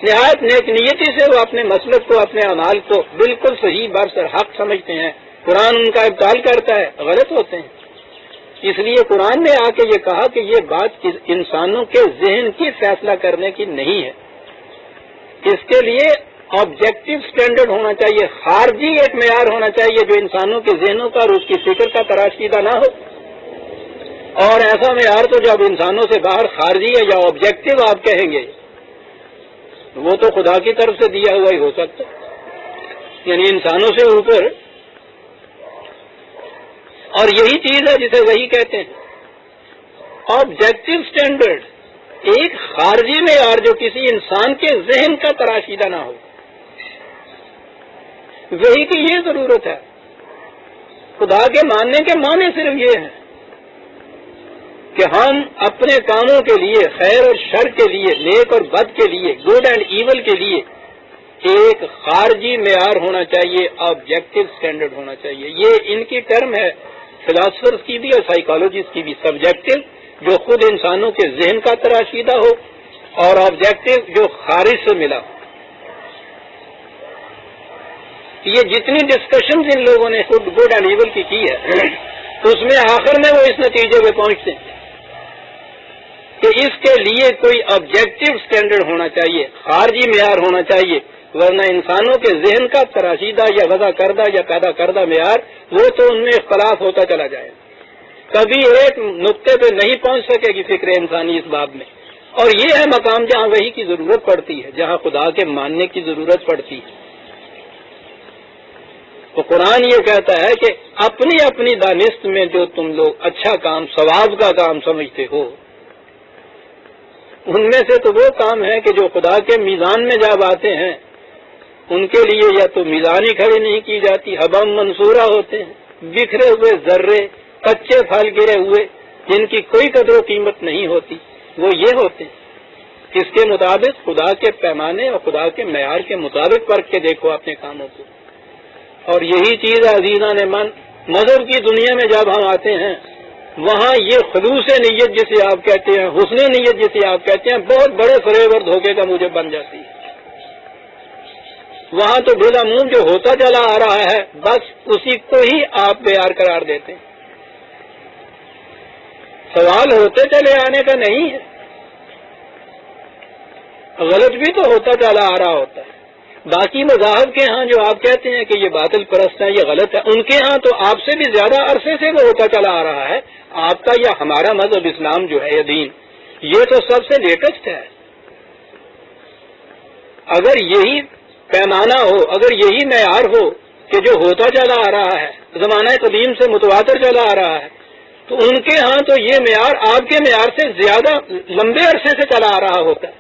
نہایت نیک نیتی سے وہ اپنے مسلک کو، اپنے اعمال کو بالکل صحیح برسر حق سمجھتے ہیں، قرآن ان کا ابطال کرتا ہے، غلط ہوتے ہیں۔ اس لیے قرآن نے آ کے یہ کہا کہ یہ بات انسانوں کے ذہن کی فیصلہ کرنے کی نہیں ہے، اس کے لیے آبجیکٹو سٹینڈرڈ ہونا چاہیے، خارجی ایک معیار ہونا چاہیے جو انسانوں کے ذہنوں کا اور اس کی فکر کا تراشیدہ نہ ہو۔ اور ایسا معیار تو جب انسانوں سے باہر خارجی ہے یا آبجیکٹو آپ کہیں گے، وہ تو خدا کی طرف سے دیا ہوا ہی ہو سکتا ہے، یعنی انسانوں سے اوپر. اور یہی چیز ہے جسے وہی کہتے ہیں آبجیکٹو اسٹینڈرڈ، ایک خارجی معیار جو کسی انسان کے ذہن کا تراشیدہ نہ ہو. وہی کی یہ ضرورت ہے. خدا کے ماننے کے معنی صرف یہ ہے کہ ہم اپنے کاموں کے لیے، خیر اور شر کے لیے، نیک اور بد کے لیے، گڈ اینڈ ایول کے لیے ایک خارجی معیار ہونا چاہیے، آبجیکٹو اسٹینڈرڈ ہونا چاہیے. یہ ان کی ٹرم ہے فلاسفرز کی بھی اور سائیکالوجسٹ کی بھی، سبجیکٹو جو خود انسانوں کے ذہن کا تراشیدہ ہو، اور آبجیکٹو جو خارج سے ملا. یہ جتنی ڈسکشنز ان لوگوں نے خود گڈ اینڈ ایول کی ہے، اس میں آخر میں وہ اس نتیجے پہ پہنچتے ہیں کہ اس کے لیے کوئی آبجیکٹو اسٹینڈرڈ ہونا چاہیے، خارجی معیار ہونا چاہیے، ورنہ انسانوں کے ذہن کا تراشیدہ یا وضع کردہ یا پیدا کردہ معیار وہ تو ان میں اختلاف ہوتا چلا جائے، کبھی ایک نقطے پہ نہیں پہنچ سکے گی فکر انسانی اس باب میں. اور یہ ہے مقام جہاں وحی کی ضرورت پڑتی ہے، جہاں خدا کے ماننے کی ضرورت پڑتی ہے. تو قرآن یہ کہتا ہے کہ اپنی اپنی دانست میں جو تم لوگ اچھا کام، ثواب کا کام سمجھتے ہو، ان میں سے تو وہ کام ہے کہ جو خدا کے میزان میں جب آتے ہیں ان کے لیے یا تو میزان ہی کھڑی نہیں کی جاتی، حبم منصورہ ہوتے ہیں، بکھرے ہوئے ذرے، کچے پھل گرے ہوئے جن کی کوئی قدر و قیمت نہیں ہوتی، وہ یہ ہوتے ہیں. اس کے مطابق خدا کے پیمانے اور خدا کے معیار کے مطابق پرکھ کے دیکھو اپنے کاموں کو. اور یہی چیز عزیزان من مذہب کی دنیا میں جب ہم آتے ہیں، وہاں یہ خلوص نیت جسے آپ کہتے ہیں، حسن نیت جسے آپ کہتے ہیں، بہت بڑے فریب اور دھوکے کا موجب بن جاتی ہے. وہاں تو بالعموم جو ہوتا چلا آ رہا ہے بس اسی کو ہی آپ معیار قرار دیتے ہیں. سوال ہوتے چلے آنے کا نہیں ہے، غلط بھی تو ہوتا چلا آ رہا ہوتا ہے. باقی مذاہب کے ہاں جو آپ کہتے ہیں کہ یہ باطل پرست ہے، یہ غلط ہے، ان کے ہاں تو آپ سے بھی زیادہ عرصے سے وہ ہوتا چلا آ رہا ہے. آپ کا یا ہمارا مذہب اسلام جو ہے یہ دین، یہ تو سب سے لیٹسٹ ہے. اگر یہی پیمانہ ہو، اگر یہی معیار ہو کہ جو ہوتا چلا آ رہا ہے، زمانہ قدیم سے متواتر چلا آ رہا ہے، تو ان کے ہاں تو یہ معیار آپ کے معیار سے زیادہ لمبے عرصے سے چلا آ رہا ہوتا ہے.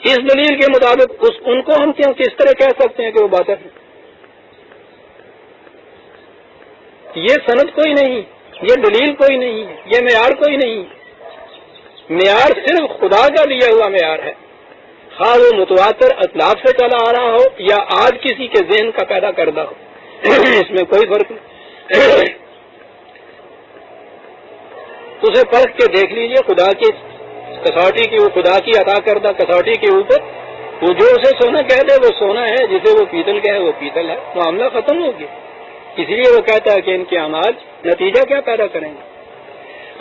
اس دلیل کے مطابق ان کو ہم کس طرح کہہ سکتے ہیں کہ وہ باطل ہے؟ یہ سند کوئی نہیں، یہ دلیل کوئی نہیں ہے، یہ معیار کوئی نہیں. معیار صرف خدا کا دیا ہوا معیار ہے، خواہ وہ متواتر اطلاف سے چلا آ رہا ہو یا آج کسی کے ذہن کا پیدا کردہ ہو. اس میں کوئی فرق نہیں. اسے پرکھ کے دیکھ لیجئے خدا کی کسوٹی کی، وہ خدا کی عطا کردہ کسوٹی کے اوپر، وہ جو اسے سونا کہہ دے وہ سونا ہے، جسے وہ پیتل کہے وہ پیتل ہے، معاملہ ختم ہو گیا. اس لیے وہ کہتا ہے کہ ان کے اعمال نتیجہ کیا پیدا کریں گے.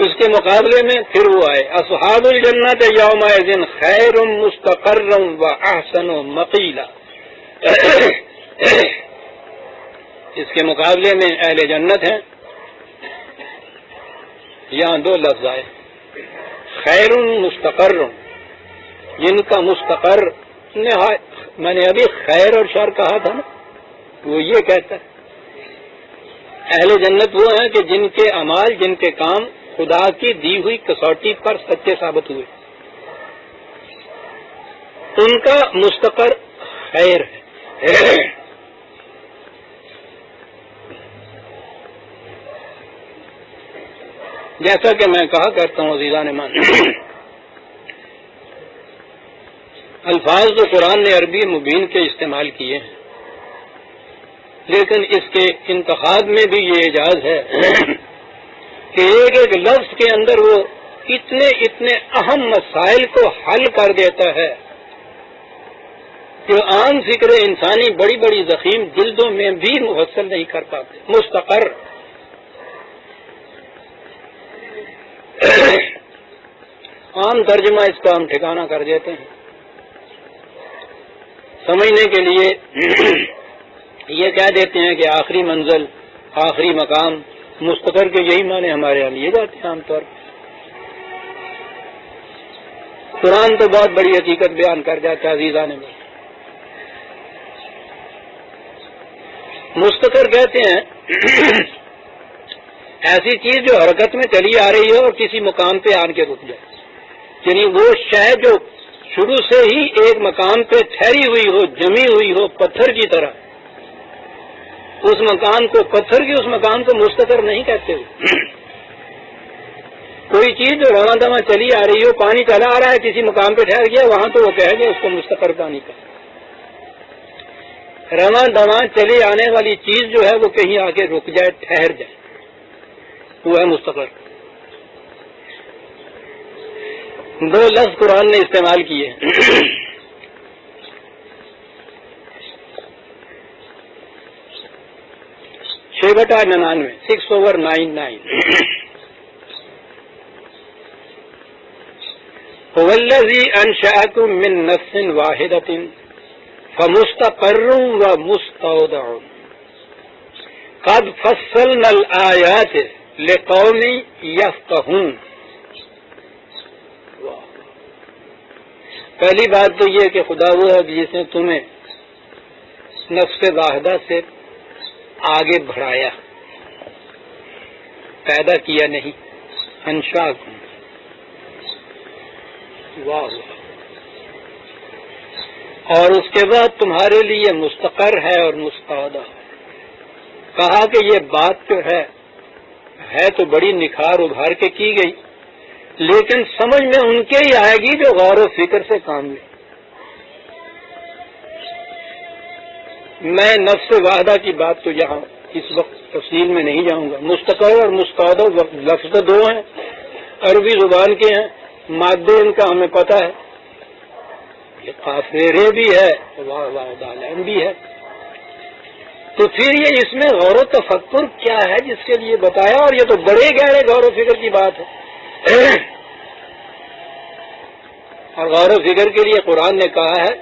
اس کے مقابلے میں پھر وہ آئے اصحاب الجنت یومئذ خیر مستقر و احسن مقیلا. اس کے مقابلے میں اہل جنت ہیں. یہاں دو لفظ آئے، خیر مستقر، جن کا مستقر، میں نے ابھی خیر اور شر کہا تھا نا، وہ یہ کہتا ہے اہل جنت وہ ہیں کہ جن کے اعمال، جن کے کام خدا کی دی ہوئی کسوٹی پر سچے ثابت ہوئے، ان کا مستقر خیر ہے. جیسا کہ میں کہا کرتا ہوں عزیزان مان، الفاظ تو قرآن نے عربی مبین کے استعمال کیے ہیں، لیکن اس کے انتخاب میں بھی یہ اعجاز ہے کہ ایک ایک لفظ کے اندر وہ اتنے اہم مسائل کو حل کر دیتا ہے کہ عام فکر انسانی بڑی بڑی ضخیم جلدوں میں بھی محصل نہیں کر پاتے. مستقر عام ترجمہ اس کا ہم ٹھکانہ کر دیتے ہیں سمجھنے کے لیے. یہ کہہ دیتے ہیں کہ آخری منزل آخری مقام مستقر کے یہی معنی ہمارے یہاں لیے جاتے ہیں عام طور پر. قرآن تو بہت بڑی حقیقت بیان کر جاتا ہے عزیزان میں. مستقر کہتے ہیں ایسی چیز جو حرکت میں چلی آ رہی ہے اور کسی مقام پہ آن کے رک جائے، یعنی وہ شے جو شروع سے ہی ایک مقام پہ ٹھہری ہوئی ہو، جمی ہوئی ہو پتھر کی طرح، اس مکان کو پتھر کی اس مکان کو مستقر نہیں کہتے ہوئے. کوئی چیز جو رواں دواں چلی آ رہی ہو، پانی چلا آ رہا ہے کسی مقام پہ ٹھہر گیا، وہاں تو وہ کہیں گے اس کو مستقر پانی کا. رواں دواں چلی آنے والی چیز جو ہے وہ کہیں آگے رک جائے، ٹھہر جائے، وہ ہے مستقر. دو لفظ قرآن نے استعمال کیے. 6/99 6/99 هو الذي أنشأكم من نفس واحدة فمستقر ومستودع قد فصلنا الآيات لقوم يفقهون. پہلی بات تو یہ کہ خدا وہ ہے جس نے تمہیں نفس واحدہ سے آگے بڑھایا، پیدا کیا نہیں. انشاءکم، واہ. اور اس کے بعد تمہارے لیے مستقر ہے اور مستودع. کہا کہ یہ بات جو ہے تو بڑی نکھار ابھار کے کی گئی، لیکن سمجھ میں ان کے ہی آئے گی جو غور و فکر سے کام لیں. میں نفس واحدہ کی بات تو یہاں اس وقت تفصیل میں نہیں جاؤں گا. مستقر اور مستودع لفظ دو ہیں، عربی زبان کے ہیں، مادے ان کا ہمیں پتہ ہے، یہ قافرے بھی ہے، دالین بھی ہے. تو پھر یہ اس میں غور و تفکر کیا ہے جس کے لیے بتایا، اور یہ تو بڑے گہرے غور و فکر کی بات ہے. اور غور و فکر کے لیے قرآن نے کہا ہے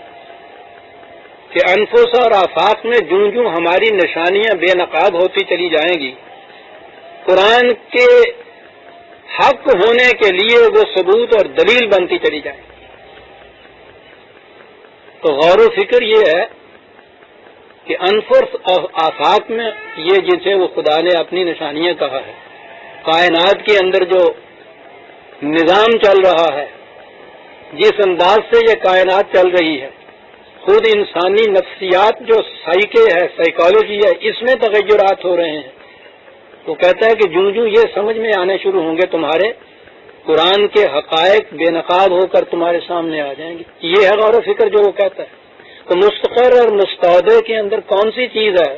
کہ انفس اور آفاق میں جوں جوں ہماری نشانیاں بے نقاب ہوتی چلی جائیں گی، قرآن کے حق ہونے کے لیے وہ ثبوت اور دلیل بنتی چلی جائیں. تو غور و فکر یہ ہے کہ انفس اور آفاق میں یہ جسے وہ خدا نے اپنی نشانیاں کہا ہے، کائنات کے اندر جو نظام چل رہا ہے، جس انداز سے یہ کائنات چل رہی ہے، خود انسانی نفسیات جو سائیکے ہے، سائیکالوجی ہے، اس میں تغیرات ہو رہے ہیں. وہ کہتا ہے کہ جوں جوں یہ سمجھ میں آنے شروع ہوں گے تمہارے، قرآن کے حقائق بے نقاب ہو کر تمہارے سامنے آ جائیں گے. یہ ہے غور و فکر جو وہ کہتا ہے. تو مستقر اور مستودع کے اندر کون سی چیز ہے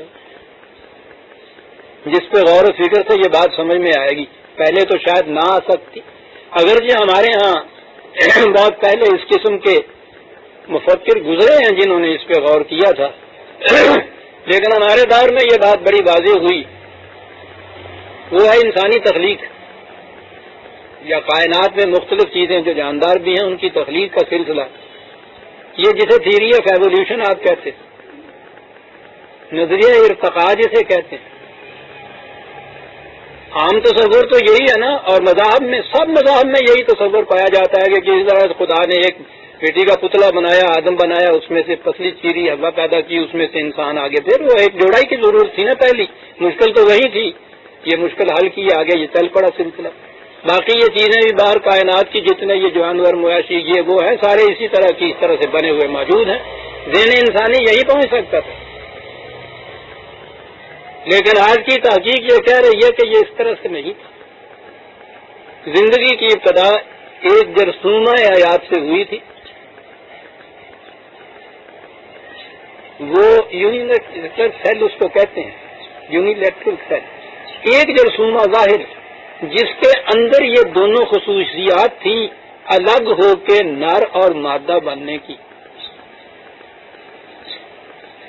جس پہ غور و فکر سے یہ بات سمجھ میں آئے گی؟ پہلے تو شاید نہ آ سکتی، اگرچہ ہمارے ہاں بہت پہلے اس قسم کے مفکر گزرے ہیں جنہوں نے اس پہ غور کیا تھا، لیکن ہمارے دور میں یہ بات بڑی واضح ہوئی. وہ ہے انسانی تخلیق، یا کائنات میں مختلف چیزیں جو جاندار بھی ہیں ان کی تخلیق کا سلسلہ. یہ جسے تھیوری آف ایوولوشن آپ کہتے ہیں، نظریہ ارتقاء جسے کہتے ہیں. عام تصور تو یہی ہے نا، اور مذاہب میں، سب مذاہب میں یہی تصور پایا جاتا ہے کہ کسی طرح سے خدا نے ایک بیٹی کا پتلا بنایا، آدم بنایا، اس میں سے پتلی چیری ہوا پیدا کی، اس میں سے انسان آگے. پھر وہ ایک جوڑائی کی ضرورت تھی نا، پہلی مشکل تو وہی تھی، یہ مشکل حل کی، آگے یہ چل پڑا سلسلہ. باقی یہ چیزیں بھی باہر کائنات کی جتنے یہ جانور مویشی یہ وہ ہیں، سارے اسی طرح کی اس طرح سے بنے ہوئے موجود ہیں. ذہن انسانی یہی پہنچ سکتا تھا. لیکن آج کی تحقیق یہ کہہ رہی ہے کہ یہ اس طرح سے نہیں تھا. زندگی کی ابتدا ایک جرثومہ حیات سے ہوئی تھی. وہ یونیلیٹرل سیل اس کو کہتے ہیں، یونیلیٹرل سیل، ایک جرثومہ واحد جس کے اندر یہ دونوں خصوصیات تھیں الگ ہو کے نر اور مادہ بننے کی.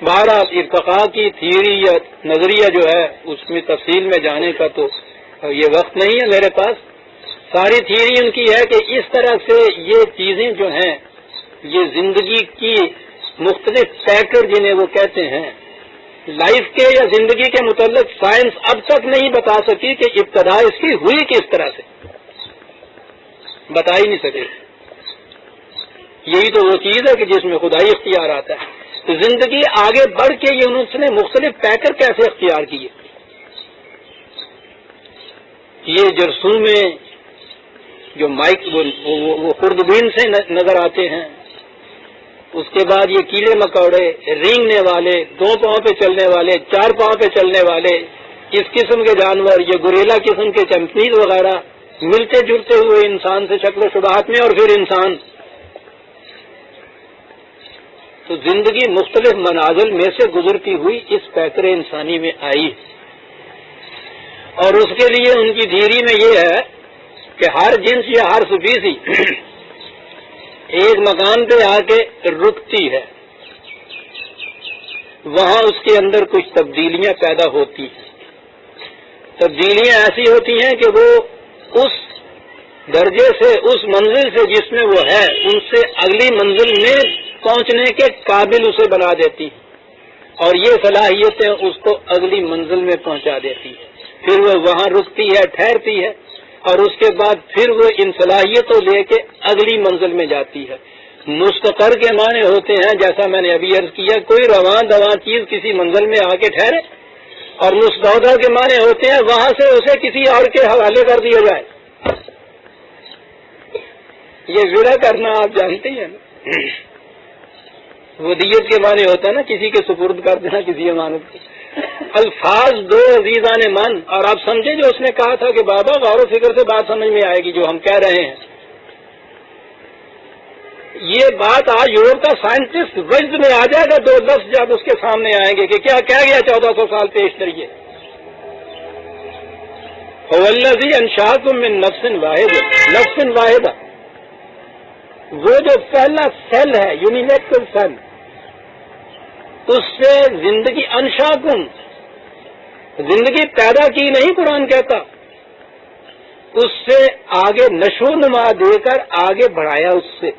بہرحال ارتقاء کی تھیوری یا نظریہ جو ہے اس میں تفصیل میں جانے کا تو یہ وقت نہیں ہے میرے پاس. ساری تھیوری ان کی ہے کہ اس طرح سے یہ چیزیں جو ہیں، یہ زندگی کی مختلف فیکٹر جنہیں وہ کہتے ہیں، لائف کے یا زندگی کے متعلق سائنس اب تک نہیں بتا سکی کہ ابتدا اس کی ہوئی کس طرح سے، بتا ہی نہیں سکے۔ یہی تو وہ چیز ہے کہ جس میں خدائی اختیار آتا ہے۔ تو زندگی آگے بڑھ کے یہ انہوں نے مختلف پیکر کیسے اختیار کیے؟ یہ جرثومے جو مائک وہ خوردبین سے نظر آتے ہیں، اس کے بعد یہ کیڑے مکوڑے، رینگنے والے، 2 پاؤں پہ چلنے والے، 4 پاؤں پہ چلنے والے، اس قسم کے جانور، یہ گوریلا قسم کے چمپینز وغیرہ، ملتے جلتے ہوئے انسان سے شکل و شباہت میں، اور پھر انسان۔ تو زندگی مختلف منازل میں سے گزرتی ہوئی اس پیکر انسانی میں آئی، اور اس کے لیے ان کی تھیوری میں یہ ہے کہ ہر جنس یا ہر سپیسی ایک مقام پہ آ کے رکتی ہے، وہاں اس کے اندر کچھ تبدیلیاں پیدا ہوتی ہیں۔ تبدیلیاں ایسی ہوتی ہیں کہ وہ اس درجے سے، اس منزل سے جس میں وہ ہے، ان سے اگلی منزل میں پہنچنے کے قابل اسے بنا دیتی ہیں، اور یہ صلاحیتیں اس کو اگلی منزل میں پہنچا دیتی ہیں۔ پھر وہ وہاں رکتی ہے، ٹھہرتی ہے، اور اس کے بعد پھر وہ ان صلاحیتوں لے کے اگلی منزل میں جاتی ہے۔ مستقر کے معنی ہوتے ہیں، جیسا میں نے ابھی عرض کیا، کوئی رواں دواں چیز کسی منزل میں آ کے ٹھہرے، اور مستودع کے معنی ہوتے ہیں وہاں سے اسے کسی اور کے حوالے کر دیا جائے۔ یہ ورا کرنا آپ جانتے ہیں نا، ودیت کے معنی ہوتا ہے نا کسی کے سپرد کر دینا کسی امانت کو۔ الفاظ دو عزیزان من، اور آپ سمجھے جو اس نے کہا تھا کہ بابا غور و فکر سے بات سمجھ میں آئے گی جو ہم کہہ رہے ہیں۔ یہ بات آج یورپ کا سائنٹسٹ وجد میں آ جائے گا 2 لفظ جب اس کے سامنے آئیں گے کہ کیا کہہ گیا 1400 سال پیش کریے۔ هو الذی انشأکم من نفس واحد، نفس واحدہ، وہ جو پہلا سیل ہے، یونیلیٹرل سیل، اس سے زندگی، انشاکم، زندگی پیدا کی نہیں قرآن کہتا، اس سے آگے نشو و نما دے کر آگے بڑھایا اس سے،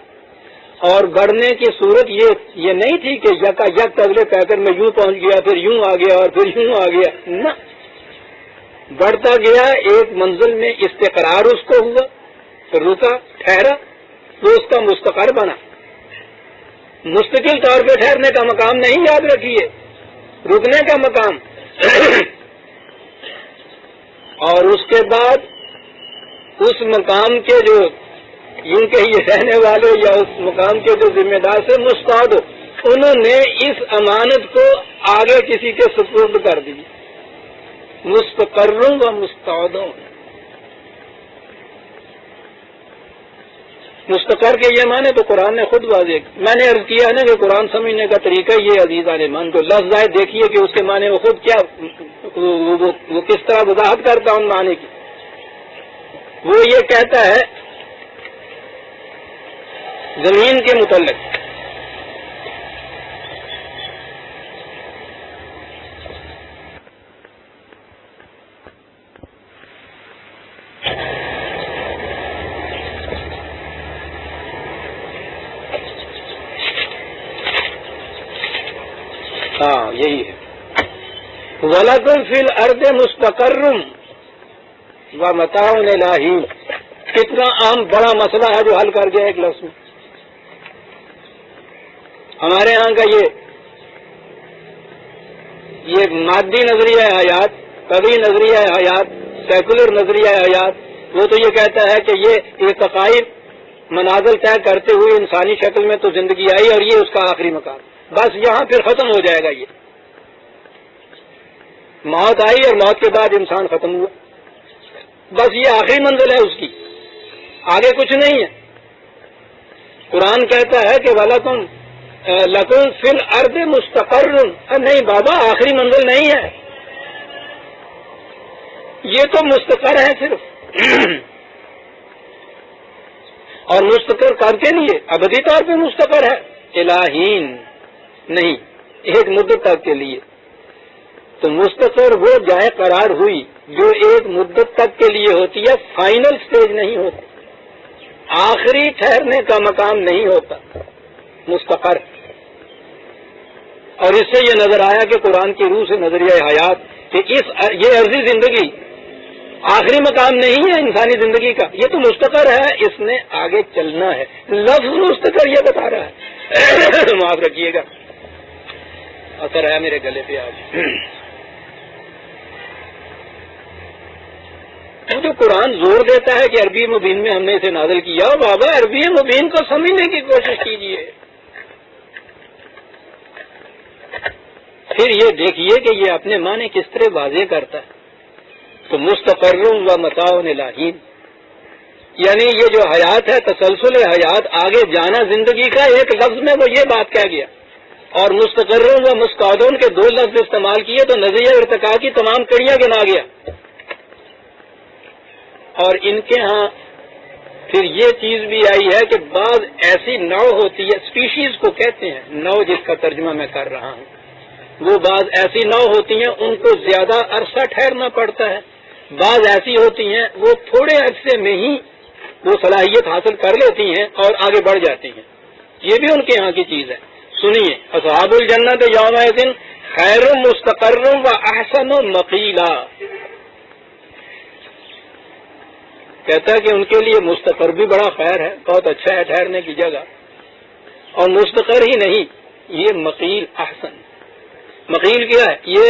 اور بڑھنے کی صورت یہ نہیں تھی کہ یکا یک اگلے پیکر میں یوں پہنچ گیا، پھر یوں آ گیا، اور پھر یوں آ گیا، نہ، بڑھتا گیا، ایک منزل میں استقرار اس کو ہوا، پھر رکا، ٹھہرا، تو اس کا مستقر بنا۔ مستقل طور پہ ٹھہرنے کا مقام نہیں، یاد رکھیے، رکنے کا مقام۔ اور اس کے بعد اس مقام کے جو یوں کہ یہ رہنے والے یا اس مقام کے جو ذمہ دار سے مستعد، انہوں نے اس امانت کو آگے کسی کے سپرد کر دی، مستقروں و مستعدوں۔ مستقر کے یہ معنی تو قرآن نے خود واضح، میں نے عرض کیا ہے نا کہ قرآن سمجھنے کا طریقہ یہ عزیزان ایمان کو لفظ آئے دیکھیے کہ اس کے معنی وہ خود کیا، وہ کس طرح وضاحت کرتا ان معنی کی۔ وہ یہ کہتا ہے زمین کے متعلق، ہاں یہی ہے، وَلَكُمْ فِي الْأَرْضِ مُسْتَقَرٌّ وَمَتَاعٌ إِلَىٰ حِينٍ۔ کتنا عام بڑا مسئلہ ہے جو حل کر گیا ایک لفظ میں۔ ہمارے ہاں کا یہ مادی نظریہ حیات، طبعی نظریہ حیات، سیکولر نظریہ حیات، وہ تو یہ کہتا ہے کہ یہ ارتقائی منازل طے کرتے ہوئے انسانی شکل میں تو زندگی آئی اور یہ اس کا آخری مقام، بس یہاں پھر ختم ہو جائے گا، یہ موت آئی اور موت کے بعد انسان ختم ہوا، بس یہ آخری منزل ہے اس کی، آگے کچھ نہیں ہے۔ قرآن کہتا ہے کہ وَلَكُمْ فِي الْأَرْضِ مُسْتَقَرٌّ، نہیں بابا آخری منزل نہیں ہے، یہ تو مستقر ہے صرف، اور مستقر کر کے لیے ابدی طور پہ مستقر ہے، الہین نہیں، ایک مدت تک کے لیے۔ تو مستقر وہ جائے قرار ہوئی جو ایک مدت تک کے لیے ہوتی ہے، فائنل سٹیج نہیں ہوتی، آخری ٹھہرنے کا مقام نہیں ہوتا، مستقر۔ اور اس سے یہ نظر آیا کہ قرآن کی روح سے نظریہ حیات کہ یہ عرضی زندگی آخری مقام نہیں ہے انسانی زندگی کا، یہ تو مستقر ہے، اس نے آگے چلنا ہے. لفظ مستقر یہ بتا رہا ہے. معاف رکھیے گا، اثر ہے میرے گلے پہ آج. جو قرآن زور دیتا ہے کہ عربی مبین میں ہم نے اسے نازل کیا، بابا عربی مبین کو سمجھنے کی کوشش کیجیے. پھر یہ دیکھیے کہ یہ اپنے معنی کس طرح واضح کرتا ہے. تو مستقر و متاع الہین، یعنی یہ جو حیات ہے، تسلسل حیات، آگے جانا زندگی کا، ایک لفظ میں وہ یہ بات کہہ گیا. اور مستقر و مستقعدون کے دو لفظ استعمال کیے تو نظریہ ارتقاء کی تمام کڑیاں گنا گیا. اور ان کے ہاں پھر یہ چیز بھی آئی ہے کہ بعض ایسی نو ہوتی ہے، اسپیشیز کو کہتے ہیں، نو جس کا ترجمہ میں کر رہا ہوں، وہ بعض ایسی نو ہوتی ہیں ان کو زیادہ عرصہ ٹھہرنا پڑتا ہے، بعض ایسی ہوتی ہیں وہ تھوڑے عرصے میں ہی وہ صلاحیت حاصل کر لیتی ہیں اور آگے بڑھ جاتی ہیں. یہ بھی ان کے ہاں کی چیز ہے. سنیے، اصحاب الجنت یومئذ خیر مستقر و احسن مقیلا، کہتا ہے کہ ان کے لیے مستقر بھی بڑا خیر ہے، بہت اچھا ہے ٹھہرنے کی جگہ. اور مستقر ہی نہیں، یہ مقیل احسن. مقیل کیا ہے؟ یہ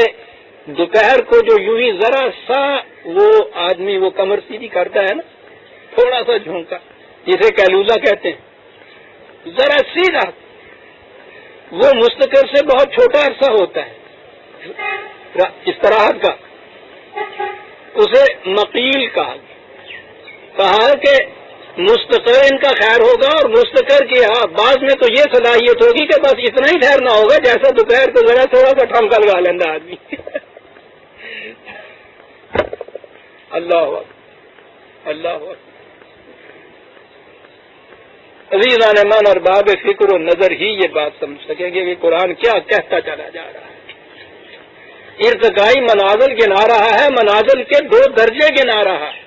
دوپہر کو جو یوں ہی ذرا سا وہ آدمی وہ کمر سیدھی کرتا ہے نا، تھوڑا سا جھونکا، جسے کیلوزا کہتے ہیں، ذرا سیدھا، وہ مستقر سے بہت چھوٹا عرصہ ہوتا ہے استراحت کا، اسے مقیل کہا کہ مستقر ان کا خیر ہوگا. اور مستقر کی بعض میں تو یہ صلاحیت ہوگی کہ بس اتنا ہی ٹھہرنا ہوگا جیسا دوپہر کو ذرا تھوڑا سا ٹھمکا لگا لینا آدمی. اللہ اللہ عزیزان من اور باب فکر و نظر ہی یہ بات سمجھ سکیں گے کہ قرآن کیا کہتا چلا جا رہا ہے. ارتقائی منازل گنا رہا ہے، منازل کے 2 درجے گنا رہا ہے.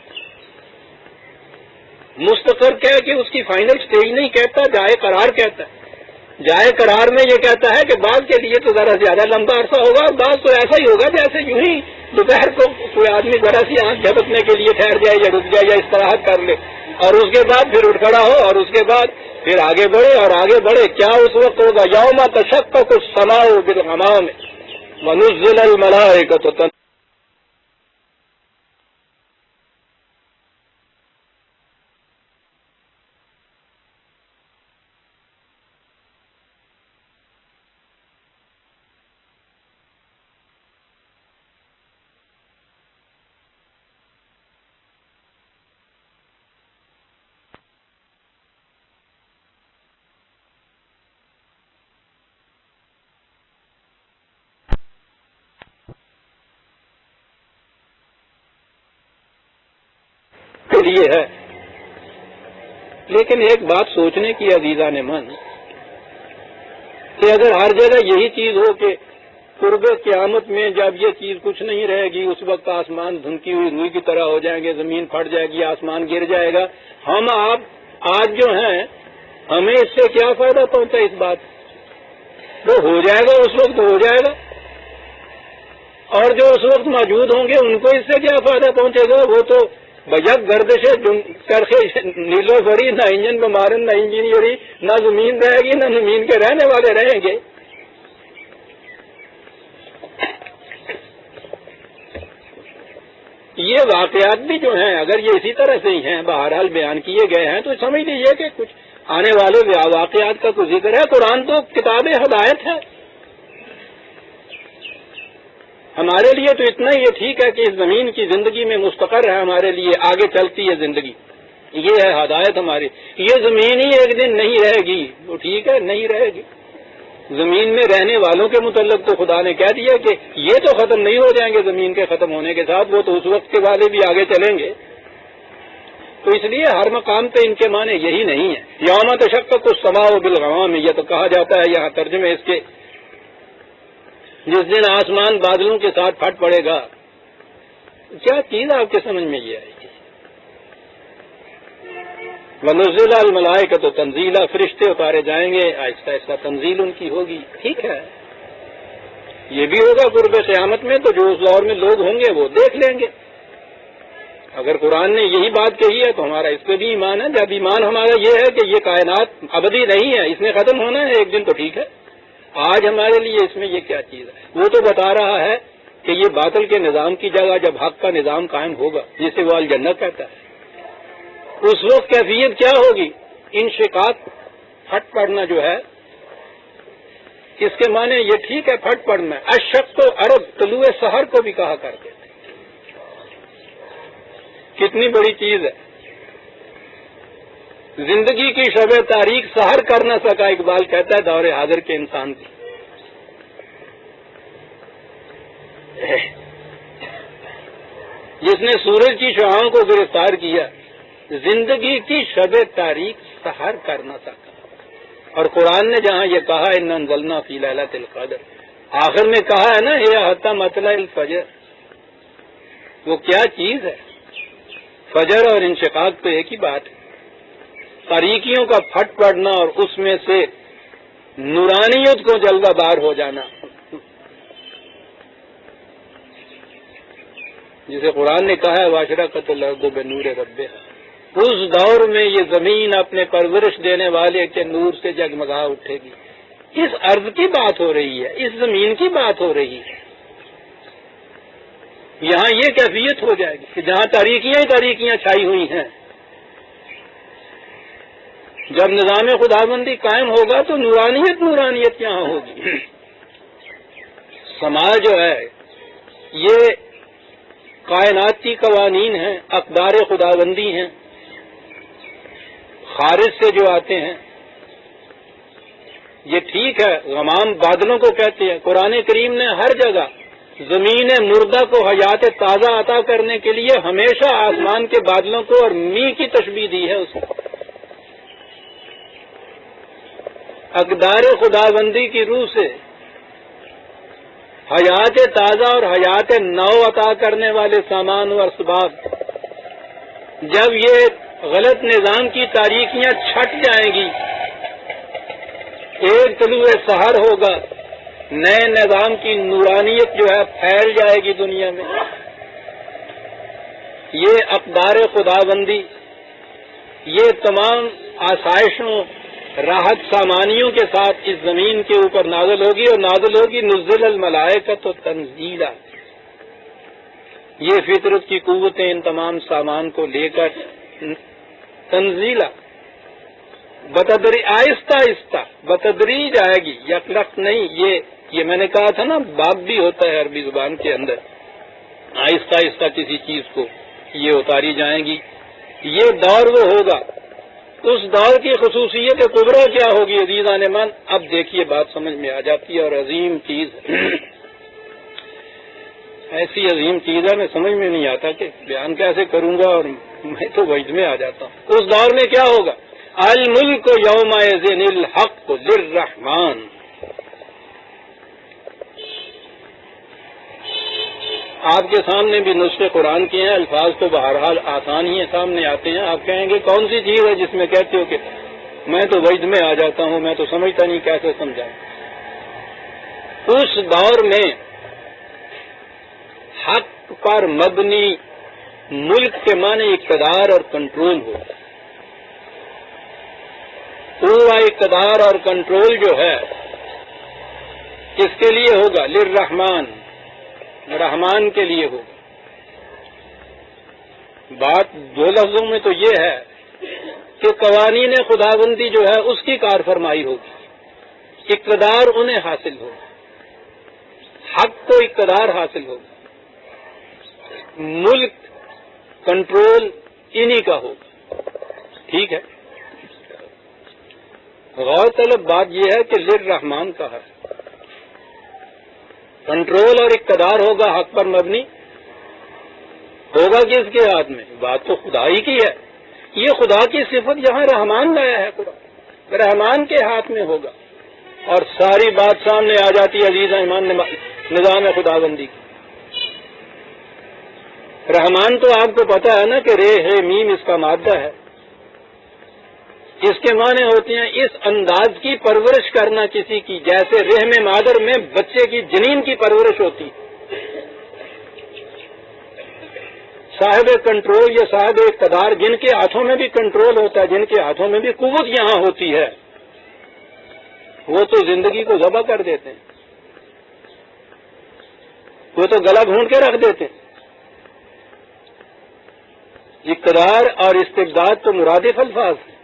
مستقر کہہ کہ اس کی فائنل سٹیج نہیں کہتا، جائے قرار کہتا ہے. جائے قرار میں یہ کہتا ہے کہ بعض کے لیے تو ذرا زیادہ لمبا عرصہ ہوگا اور بعض تو ایسا ہی ہوگا جیسے یوں ہی دوپہر کو کوئی آدمی ذرا سی آنکھ جھپکنے کے لیے ٹھہر جائے یا رک جائے یا استراحت کر لے، اور اس کے بعد پھر اٹھ کھڑا ہو اور اس کے بعد پھر آگے بڑھے اور آگے بڑھے. کیا اس وقت ہوگا؟ یوم تشقق السماء بالغمام ونزل الملائکۃ. یہ ہے. لیکن ایک بات سوچنے کی عزیزان من، کہ اگر ہر جگہ یہی چیز ہو کہ قرب قیامت میں جب یہ چیز کچھ نہیں رہے گی اس وقت آسمان دھنکی ہوئی روئی کی طرح ہو جائیں گے، زمین پھٹ جائے گی، آسمان گر جائے گا، ہم آپ آج جو ہیں ہمیں اس سے کیا فائدہ پہنچا؟ اس بات وہ ہو جائے گا، اس وقت ہو جائے گا، اور جو اس وقت موجود ہوں گے ان کو اس سے کیا فائدہ پہنچے گا؟ وہ تو بجک گردش چرخے نیلو فری، نہ انجن بمارن، نہ انجینئری، نہ زمین رہے گی، نہ زمین کے رہنے والے رہیں گے. یہ واقعات بھی جو ہیں اگر یہ اسی طرح سے ہی ہیں بہرحال بیان کیے گئے ہیں تو سمجھ لیجیے کہ کچھ آنے والے واقعات کا کوئی ذکر ہے. قرآن تو کتاب ہدایت ہے. ہمارے لیے تو اتنا ہی ٹھیک ہے کہ اس زمین کی زندگی میں مستقر ہے، ہمارے لیے آگے چلتی ہے زندگی، یہ ہے ہدایت ہماری. یہ زمین ہی ایک دن نہیں رہے گی، وہ ٹھیک ہے نہیں رہے گی. زمین میں رہنے والوں کے متعلق تو خدا نے کہہ دیا کہ یہ تو ختم نہیں ہو جائیں گے زمین کے ختم ہونے کے ساتھ، وہ تو اس وقت کے والے بھی آگے چلیں گے. تو اس لیے ہر مقام پہ ان کے معنی یہی نہیں ہے. یوم تشقق السماء بالغمام، یہ تو کہا جاتا ہے یہاں ترجمے اس کے، جس دن آسمان بادلوں کے ساتھ پھٹ پڑے گا. کیا چیز آپ کے سمجھ میں یہ آئے گی؟ ونزل الملائکۃ تنزیلا، فرشتے اتارے جائیں گے، آہستہ آہستہ تنزیل ان کی ہوگی. ٹھیک ہے، یہ بھی ہوگا قرب قیامت میں، تو جو اس دور میں لوگ ہوں گے وہ دیکھ لیں گے۔ اگر قرآن نے یہی بات کہی ہے تو ہمارا اس پہ بھی ایمان ہے۔ جب ایمان ہمارا یہ ہے کہ یہ کائنات ابدی نہیں ہے، اس نے ختم ہونا ہے ایک دن، تو ٹھیک ہے، آج ہمارے لیے اس میں یہ کیا چیز ہے؟ وہ تو بتا رہا ہے کہ یہ باطل کے نظام کی جگہ جب حق کا نظام قائم ہوگا، جسے وہ الجنت کہتا ہے، اس وقت کیفیت کیا ہوگی؟ انشقاق، پھٹ پڑنا جو ہے، اس کے معنی یہ ٹھیک ہے پھٹ پڑنا، اشق تو عرب طلوع سحر کو بھی کہا کرتے تھے۔ کتنی بڑی چیز ہے، زندگی کی شب تاریخ سحر کر نہ سکا، اقبال کہتا ہے دور حاضر کے انسان کی۔ جس نے سورج کی شعاعوں کو گرفتار کیا، زندگی کی شب تاریخ سحر کر نہ سکا۔ اور قرآن نے جہاں یہ کہا ان انزلنا فی لیلۃ القدر، آخر میں کہا ہے نا یہ حتی مطلع الفجر، وہ کیا چیز ہے؟ فجر اور انشقاق تو ایک ہی بات ہے، تاریکیوں کا پھٹ پڑنا اور اس میں سے نورانیت کو جلوہ دار ہو جانا، جسے قرآن نے کہا ہے واشرقت الارض بنور ربها، اس دور میں یہ زمین اپنے پرورش دینے والے کے نور سے جگمگا اٹھے گی۔ اس ارض کی بات ہو رہی ہے، اس زمین کی بات ہو رہی ہے۔ یہاں یہ کیفیت ہو جائے گی کہ جہاں تاریکیاں ہی تاریکیاں چھائی ہوئی ہیں، جب نظام خداوندی قائم ہوگا تو نورانیت نورانیت یہاں ہوگی۔ سماج جو ہے یہ کائناتی قوانین ہیں، اقدار خداوندی ہیں، خارج سے جو آتے ہیں۔ یہ ٹھیک ہے، غمام بادلوں کو کہتے ہیں، قرآن کریم نے ہر جگہ زمین مردہ کو حیات تازہ عطا کرنے کے لیے ہمیشہ آسمان کے بادلوں کو اور می کی تشبیہ دی ہے۔ اس کو اقدار خداوندی کی روح سے حیات تازہ اور حیات نو عطا کرنے والے سامان و اسباب، جب یہ غلط نظام کی تاریکیاں چھٹ جائیں گی، ایک طلوع سحر ہوگا، نئے نظام کی نورانیت جو ہے پھیل جائے گی دنیا میں۔ یہ اقدار خداوندی، یہ تمام آسائشوں، راحت سامانیوں کے ساتھ اس زمین کے اوپر نازل ہوگی، اور نازل ہوگی نزل الملائکۃ تنزیلا۔ یہ فطرت کی قوتیں ان تمام سامان کو لے کر تنزیلا، بتدریج، آہستہ آہستہ بتدریج آئے گی، یکلخت نہیں۔ یہ میں نے کہا تھا نا، باب بھی ہوتا ہے عربی زبان کے اندر، آہستہ آہستہ کسی چیز کو یہ اتاری جائیں گی۔ یہ دور وہ ہوگا، اس دور کی خصوصیت کبریٰ کیا ہوگی عزیزان من؟ اب دیکھیے بات سمجھ میں آ جاتی ہے، اور عظیم چیز ایسی عظیم چیز ہے، میں سمجھ میں نہیں آتا کہ بیان کیسے کروں گا، اور میں تو وجد میں آ جاتا ہوں۔ اس دور میں کیا ہوگا؟ الملک یومئذ الحق للرحمن۔ آپ کے سامنے بھی نسخے قرآن کے ہیں، الفاظ تو بہرحال آسان ہی سامنے آتے ہیں۔ آپ کہیں گے کون سی چیز ہے جس میں کہتے ہو کہ میں تو وجد میں آ جاتا ہوں، میں تو سمجھتا نہیں کیسے سمجھاؤں؟ اس دور میں حق پر مبنی ملک کے معنی اقتدار اور کنٹرول ہو، پورا اقتدار اور کنٹرول جو ہے کس کے لیے ہوگا؟ للرحمن، رحمان کے لیے ہوگا۔ بات دو لفظوں میں تو یہ ہے کہ قوانین خداوندی جو ہے اس کی کار فرمائی ہوگی، اقتدار انہیں حاصل ہوگا، حق کو اقتدار حاصل ہوگا، ملک کنٹرول انہی کا ہوگا۔ ٹھیک ہے، غور طلب بات یہ ہے کہ للرحمان کا ہے، کنٹرول اور اقتدار ہوگا حق پر مبنی، ہوگا کس کے ہاتھ میں؟ بات تو خدا ہی کی ہے، یہ خدا کی صفت یہاں رحمان لایا ہے، خدا رحمان کے ہاتھ میں ہوگا، اور ساری بات سامنے آ جاتی ہے عزیز ایمان نظام خداوندی کی۔ رحمان تو آپ کو پتا ہے نا کہ رے ہے میم اس کا مادہ ہے، اس کے معنی ہوتے ہیں اس انداز کی پرورش کرنا کسی کی جیسے رحم مادر میں بچے کی جنین کی پرورش ہوتی. صاحب کنٹرول یا صاحب اقتدار جن کے ہاتھوں میں بھی کنٹرول ہوتا ہے، جن کے ہاتھوں میں بھی قوت یہاں ہوتی ہے، وہ تو زندگی کو ذبح کر دیتے ہیں، وہ تو گلا گھونٹ کے رکھ دیتے ہیں. اقتدار اور استبداد تو مرادف الفاظ ہیں.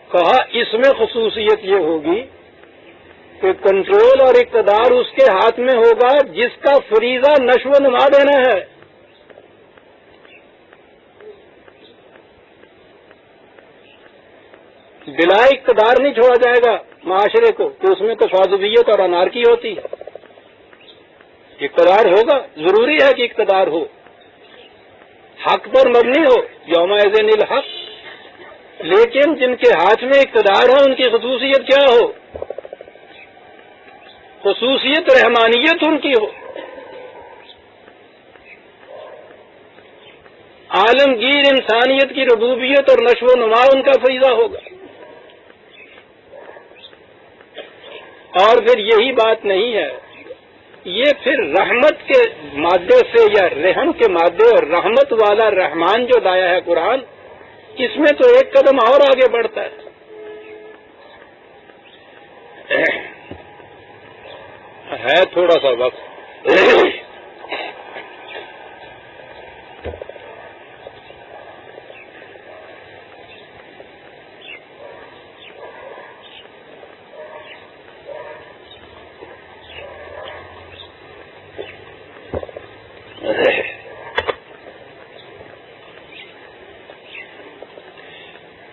کہا اس میں خصوصیت یہ ہوگی کہ کنٹرول اور اقتدار اس کے ہاتھ میں ہوگا جس کا فریضہ نشو و نما دینا ہے. بلا اقتدار نہیں چھوڑا جائے گا معاشرے کو، تو اس میں تفاضلیت اور انارکی ہوتی ہے. اقتدار ہوگا، ضروری ہے کہ اقتدار ہو، حق پر مبنی ہو، یومئذ الحق. لیکن جن کے ہاتھ میں اقتدار ہو ان کی خصوصیت کیا ہو؟ خصوصیت رحمانیت ان کی ہو، عالمگیر انسانیت کی ربوبیت اور نشو و نما ان کا فریضہ ہوگا. اور پھر یہی بات نہیں ہے، یہ پھر رحمت کے مادے سے یا رحم کے مادے اور رحمت والا رحمان جو لایا ہے قرآن، اس میں تو ایک قدم اور آگے بڑھتا ہے. ہے تھوڑا سا وقت.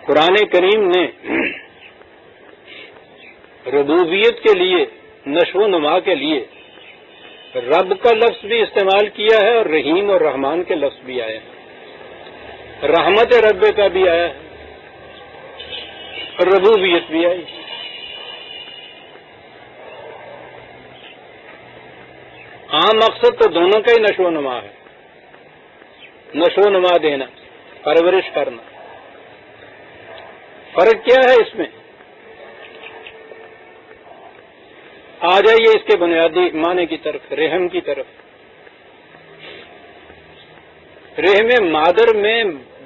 قرآن کریم نے ربوبیت کے لیے، نشو و نما کے لیے رب کا لفظ بھی استعمال کیا ہے اور رحیم اور رحمان کے لفظ بھی آئے ہیں. رحمت رب کا بھی آیا ہے اور ربوبیت بھی آئی. عام مقصد تو دونوں کا ہی نشو و نما ہے، نشو و نما دینا، پرورش کرنا. فرق کیا ہے اس میں؟ آ جائیے اس کے بنیادی معنی کی طرف، رحم کی طرف. رحم مادر میں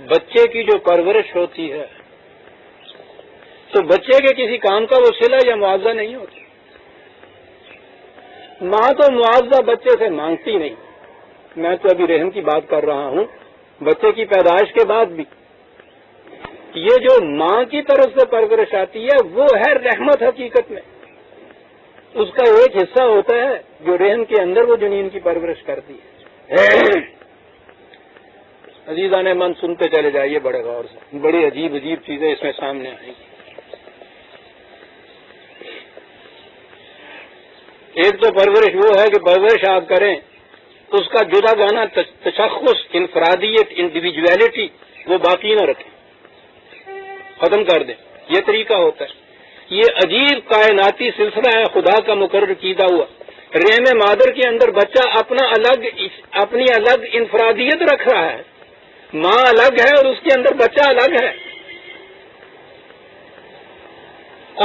بچے کی جو پرورش ہوتی ہے تو بچے کے کسی کام کا وہ صلہ یا معاوضہ نہیں ہوتا. ماں تو معاوضہ بچے سے مانگتی نہیں. میں تو ابھی رحم کی بات کر رہا ہوں. بچے کی پیدائش کے بعد بھی یہ جو ماں کی طرف سے پرورش آتی ہے وہ ہے رحمت. حقیقت میں اس کا ایک حصہ ہوتا ہے جو رحم کے اندر وہ جنین کی پرورش کرتی ہے. عزیزان من سنتے چلے جائیے بڑے غور سے، بڑی عجیب عجیب چیزیں اس میں سامنے آئیں گی. ایک تو پرورش وہ ہے کہ پرورش آپ کریں، اس کا جدا گانا تشخص، انفرادیت، انڈیویجویلٹی وہ باقی نہ رکھیں، ختم کر دیں. یہ طریقہ ہوتا ہے. یہ عجیب کائناتی سلسلہ ہے خدا کا مقرر کیدا ہوا. رحم مادر کے اندر بچہ اپنی الگ انفرادیت رکھ رہا ہے. ماں الگ ہے اور اس کے اندر بچہ الگ ہے،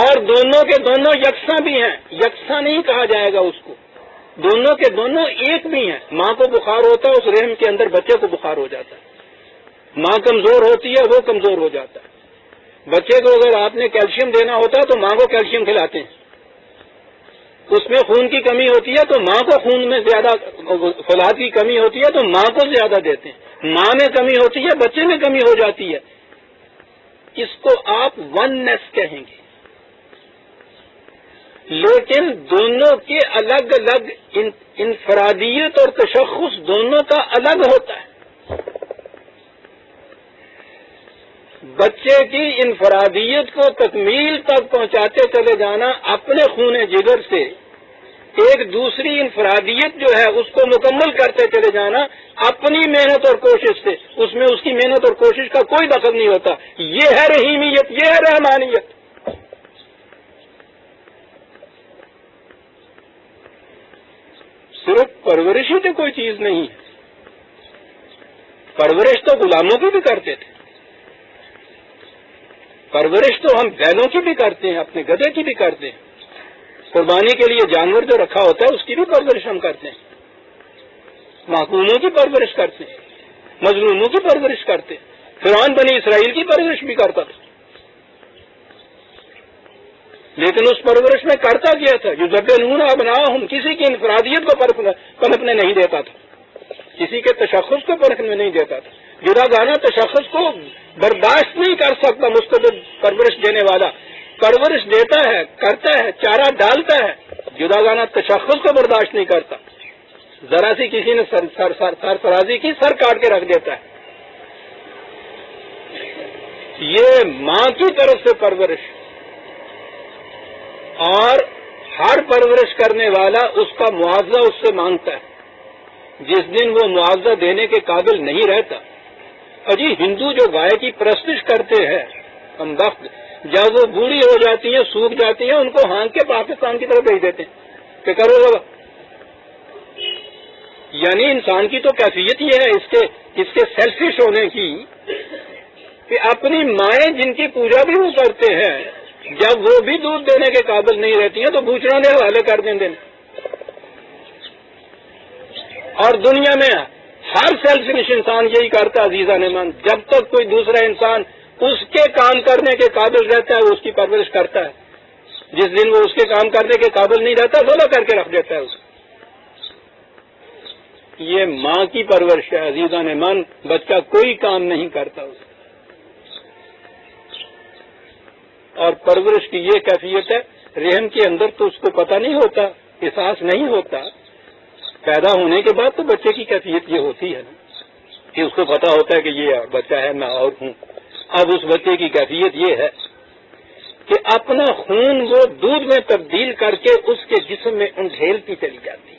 اور دونوں کے دونوں یکساں بھی ہیں. یکساں نہیں کہا جائے گا اس کو، دونوں کے دونوں ایک بھی ہیں. ماں کو بخار ہوتا ہے، اس رحم کے اندر بچے کو بخار ہو جاتا ہے. ماں کمزور ہوتی ہے، وہ کمزور ہو جاتا ہے. بچے کو اگر آپ نے کیلشیم دینا ہوتا ہے تو ماں کو کیلشیم کھلاتے ہیں. اس میں خون کی کمی ہوتی ہے تو ماں کو خون میں زیادہ، فولاد کی کمی ہوتی ہے تو ماں کو زیادہ دیتے ہیں. ماں میں کمی ہوتی ہے، بچے میں کمی ہو جاتی ہے. اس کو آپ وننس کہیں گے. لیکن دونوں کے الگ الگ انفرادیت اور تشخص دونوں کا الگ ہوتا ہے. بچے کی انفرادیت کو تکمیل تک پہنچاتے چلے جانا اپنے خون جگر سے، ایک دوسری انفرادیت جو ہے اس کو مکمل کرتے چلے جانا اپنی محنت اور کوشش سے. اس میں اس کی محنت اور کوشش کا کوئی دخل نہیں ہوتا. یہ ہے رحیمیت، یہ ہے رحمانیت. صرف پرورش ہی تو کوئی چیز نہیں ہے. پرورش تو غلاموں کی بھی کرتے تھے، پرورش تو ہم بیلوں کی بھی کرتے ہیں، اپنے گدھے کی بھی کرتے ہیں، قربانی کے لیے جانور جو رکھا ہوتا ہے اس کی بھی پرورش ہم کرتے ہیں، محکوموں کی پرورش کرتے ہیں، مظلوموں کی پرورش کرتے ہیں۔ فرعون بنی اسرائیل کی پرورش بھی کرتا تھا، لیکن اس پرورش میں کرتا کیا تھا؟ یذبحون ابناءہم، کسی کی انفرادیت کو پنپنے نہیں دیتا تھا، کسی کے تشخص کو پرکھنے نہیں دیتا تھا، جداگانہ تشخص کو برداشت نہیں کر سکتا مستقل پرورش دینے والا، پرورش دیتا ہے، کرتا ہے، چارہ ڈالتا ہے، جداگانہ تشخص کو برداشت نہیں کرتا، ذرا سی کسی نے سرفرازی کی سر کاٹ کے رکھ دیتا ہے۔ یہ ماں کی طرف سے پرورش، اور ہر پرورش کرنے والا اس کا معاوضہ اس سے مانگتا ہے، جس دن وہ معاوضہ دینے کے قابل نہیں رہتا۔ اجی ہندو جو گائے کی پرستش کرتے ہیں ہم وقت، جب وہ بوڑھی ہو جاتی ہیں، سوکھ جاتی ہیں، ان کو ہانک کے پاکستان کی طرف بھیج دیتے ہیں کہ کرو بابا۔ یعنی انسان کی تو کیفیت یہ ہے اس کے سیلفش ہونے کی کہ اپنی مائیں جن کی پوجا بھی وہ کرتے ہیں، جب وہ بھی دودھ دینے کے قابل نہیں رہتی ہیں تو بوچھڑوں نے حوالے کر دیں دینے۔ اور دنیا میں ہر سیلفش انسان یہی کرتا ہے عزیزان من، جب تک کوئی دوسرا انسان اس کے کام کرنے کے قابل رہتا ہے وہ اس کی پرورش کرتا ہے، جس دن وہ اس کے کام کرنے کے قابل نہیں رہتا سولہ کر کے رکھ دیتا ہے اسے۔ یہ ماں کی پرورش ہے عزیزان من، بچہ کوئی کام نہیں کرتا اسے۔ اور پرورش کی یہ کیفیت ہے، رحم کے اندر تو اس کو پتہ نہیں ہوتا، احساس نہیں ہوتا، پیدا ہونے کے بعد تو بچے کی کیفیت یہ ہوتی ہے کہ اس کو پتہ ہوتا ہے کہ یہ بچہ ہے، میں اور ہوں۔ اب اس بچے کی کیفیت یہ ہے کہ اپنا خون وہ دودھ میں تبدیل کر کے اس کے جسم میں انڈھیلتی چلی جاتی ہے۔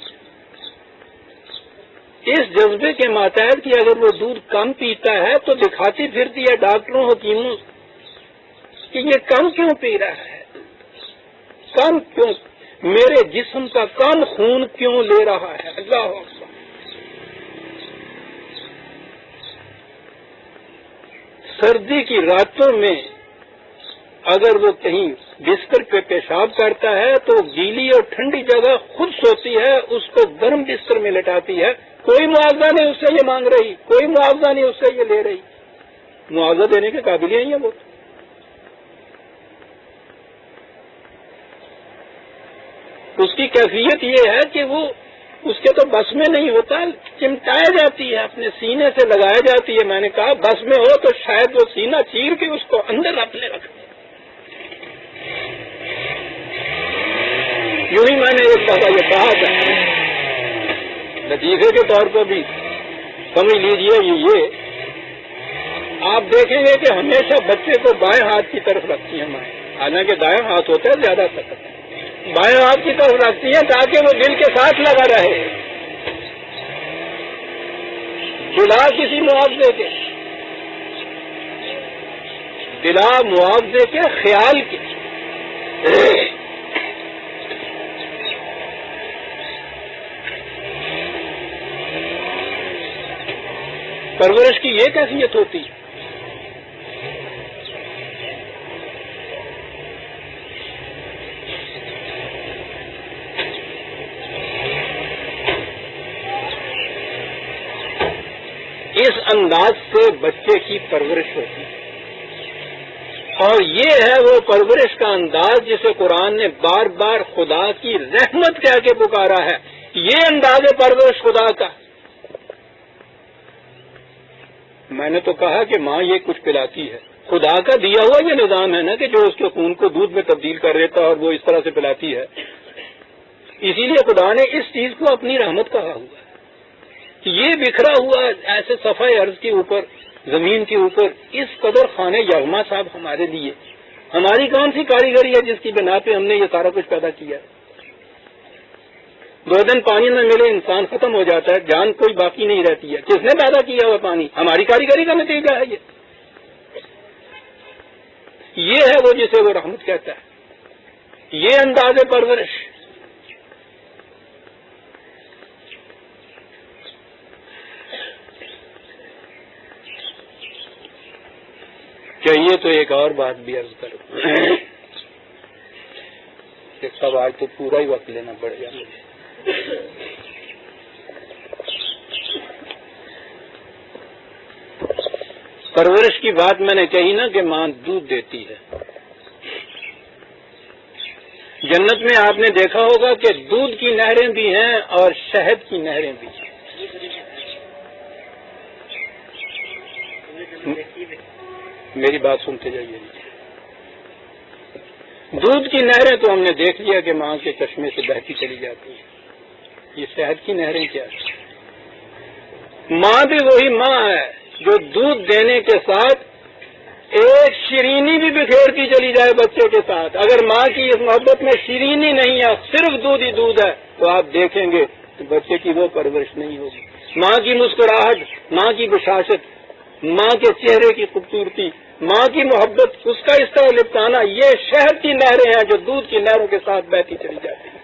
اس جذبے کے ماتحت کہ اگر وہ دودھ کم پیتا ہے تو دکھاتی پھرتی ہے ڈاکٹروں حکیموں کہ یہ کم کیوں پی رہا ہے، کم کیوں، میرے جسم کا کم خون کیوں لے رہا ہے۔ اللہ اکبر۔ سردی کی راتوں میں اگر وہ کہیں بستر پہ پیشاب کرتا ہے تو گیلی اور ٹھنڈی جگہ خود سوتی ہے، اس کو گرم بستر میں لٹاتی ہے، کوئی معاوضہ نہیں اس سے یہ مانگ رہی، کوئی معاوضہ نہیں اس سے یہ لے رہی، معاوضہ دینے کے قابل ہی نہیں ہے وہ۔ اس کی کیفیت یہ ہے کہ وہ اس کے تو بس میں نہیں ہوتا، چمٹایا جاتی ہے، اپنے سینے سے لگایا جاتی ہے۔ میں نے کہا بس میں ہو تو شاید وہ سینہ چیر کے اس کو اندر اپنے رکھ دے۔ یوں ہی میں نے ایک دفعہ یہ کہا تھا، لطیفے کے طور پر بھی سمجھ لیجیے، یہ آپ دیکھیں گے کہ ہمیشہ بچے کو بائیں ہاتھ کی طرف رکھتی ہیں مائیں، حالانکہ دائیں ہاتھ ہوتا ہے زیادہ سخت، بائیں ہاتھ کی طرف رکھتی ہیں تاکہ وہ دل کے ساتھ لگا رہے، بلا کسی معاوضے کے، بلا معاوضے کے خیال کے۔ پرورش کی یہ کیفیت ہوتی ہے۔ اس انداز سے بچے کی پرورش ہوتی ہے، اور یہ ہے وہ پرورش کا انداز جسے قرآن نے بار بار خدا کی رحمت کہہ کے پکارا ہے۔ یہ انداز پرورش خدا کا۔ میں نے تو کہا کہ ماں یہ کچھ پلاتی ہے، خدا کا دیا ہوا یہ نظام ہے نا کہ جو اس کے خون کو دودھ میں تبدیل کر دیتا ہے اور وہ اس طرح سے پلاتی ہے۔ اسی لیے خدا نے اس چیز کو اپنی رحمت کہا ہوا ہے کہ یہ بکھرا ہوا ایسے صفحہ ارض کے اوپر، زمین کے اوپر اس قدر خانہ یغما صاحب ہمارے لیے، ہماری کون سی کاریگری ہے جس کی بنا پہ ہم نے یہ سارا کچھ پیدا کیا ہے؟ 2 دن پانی نہ ملے انسان ختم ہو جاتا ہے، جان کوئی باقی نہیں رہتی ہے۔ کس نے پیدا کیا ہوا پانی؟ ہماری کاریگری کا نتیجہ ہے یہ ہے وہ جسے وہ رحمت کہتا ہے، یہ انداز پرورش۔ چاہیے تو ایک اور بات بھی عرض کروں کہ سب آج تو پورا ہی وقت لینا پڑے گا مجھے. پرورش کی بات میں نے کہی نا کہ ماں دودھ دیتی ہے. جنت میں آپ نے دیکھا ہوگا کہ دودھ کی نہریں بھی ہیں اور شہد کی نہریں بھی ہیں. میری بات سنتے جائیے. دودھ کی نہریں تو ہم نے دیکھ لیا کہ ماں کے چشمے سے بہتی چلی جاتی ہیں. یہ شہد کی نہریں کیا ہے؟ ماں بھی وہی ماں ہے جو دودھ دینے کے ساتھ ایک شیرینی بھی بکھیرتی چلی جائے بچے کے ساتھ. اگر ماں کی اس محبت میں شیرینی نہیں ہے، صرف دودھ ہی دودھ ہے، تو آپ دیکھیں گے کہ بچے کی وہ پرورش نہیں ہوگی. ماں کی مسکراہٹ، ماں کی بشاشت، ماں کے چہرے کی خوبصورتی، ماں کی محبت، اس کا اس طرح لپٹانا، یہ شہد کی نہریں ہیں جو دودھ کی نہروں کے ساتھ بہتی چلی جاتی ہیں.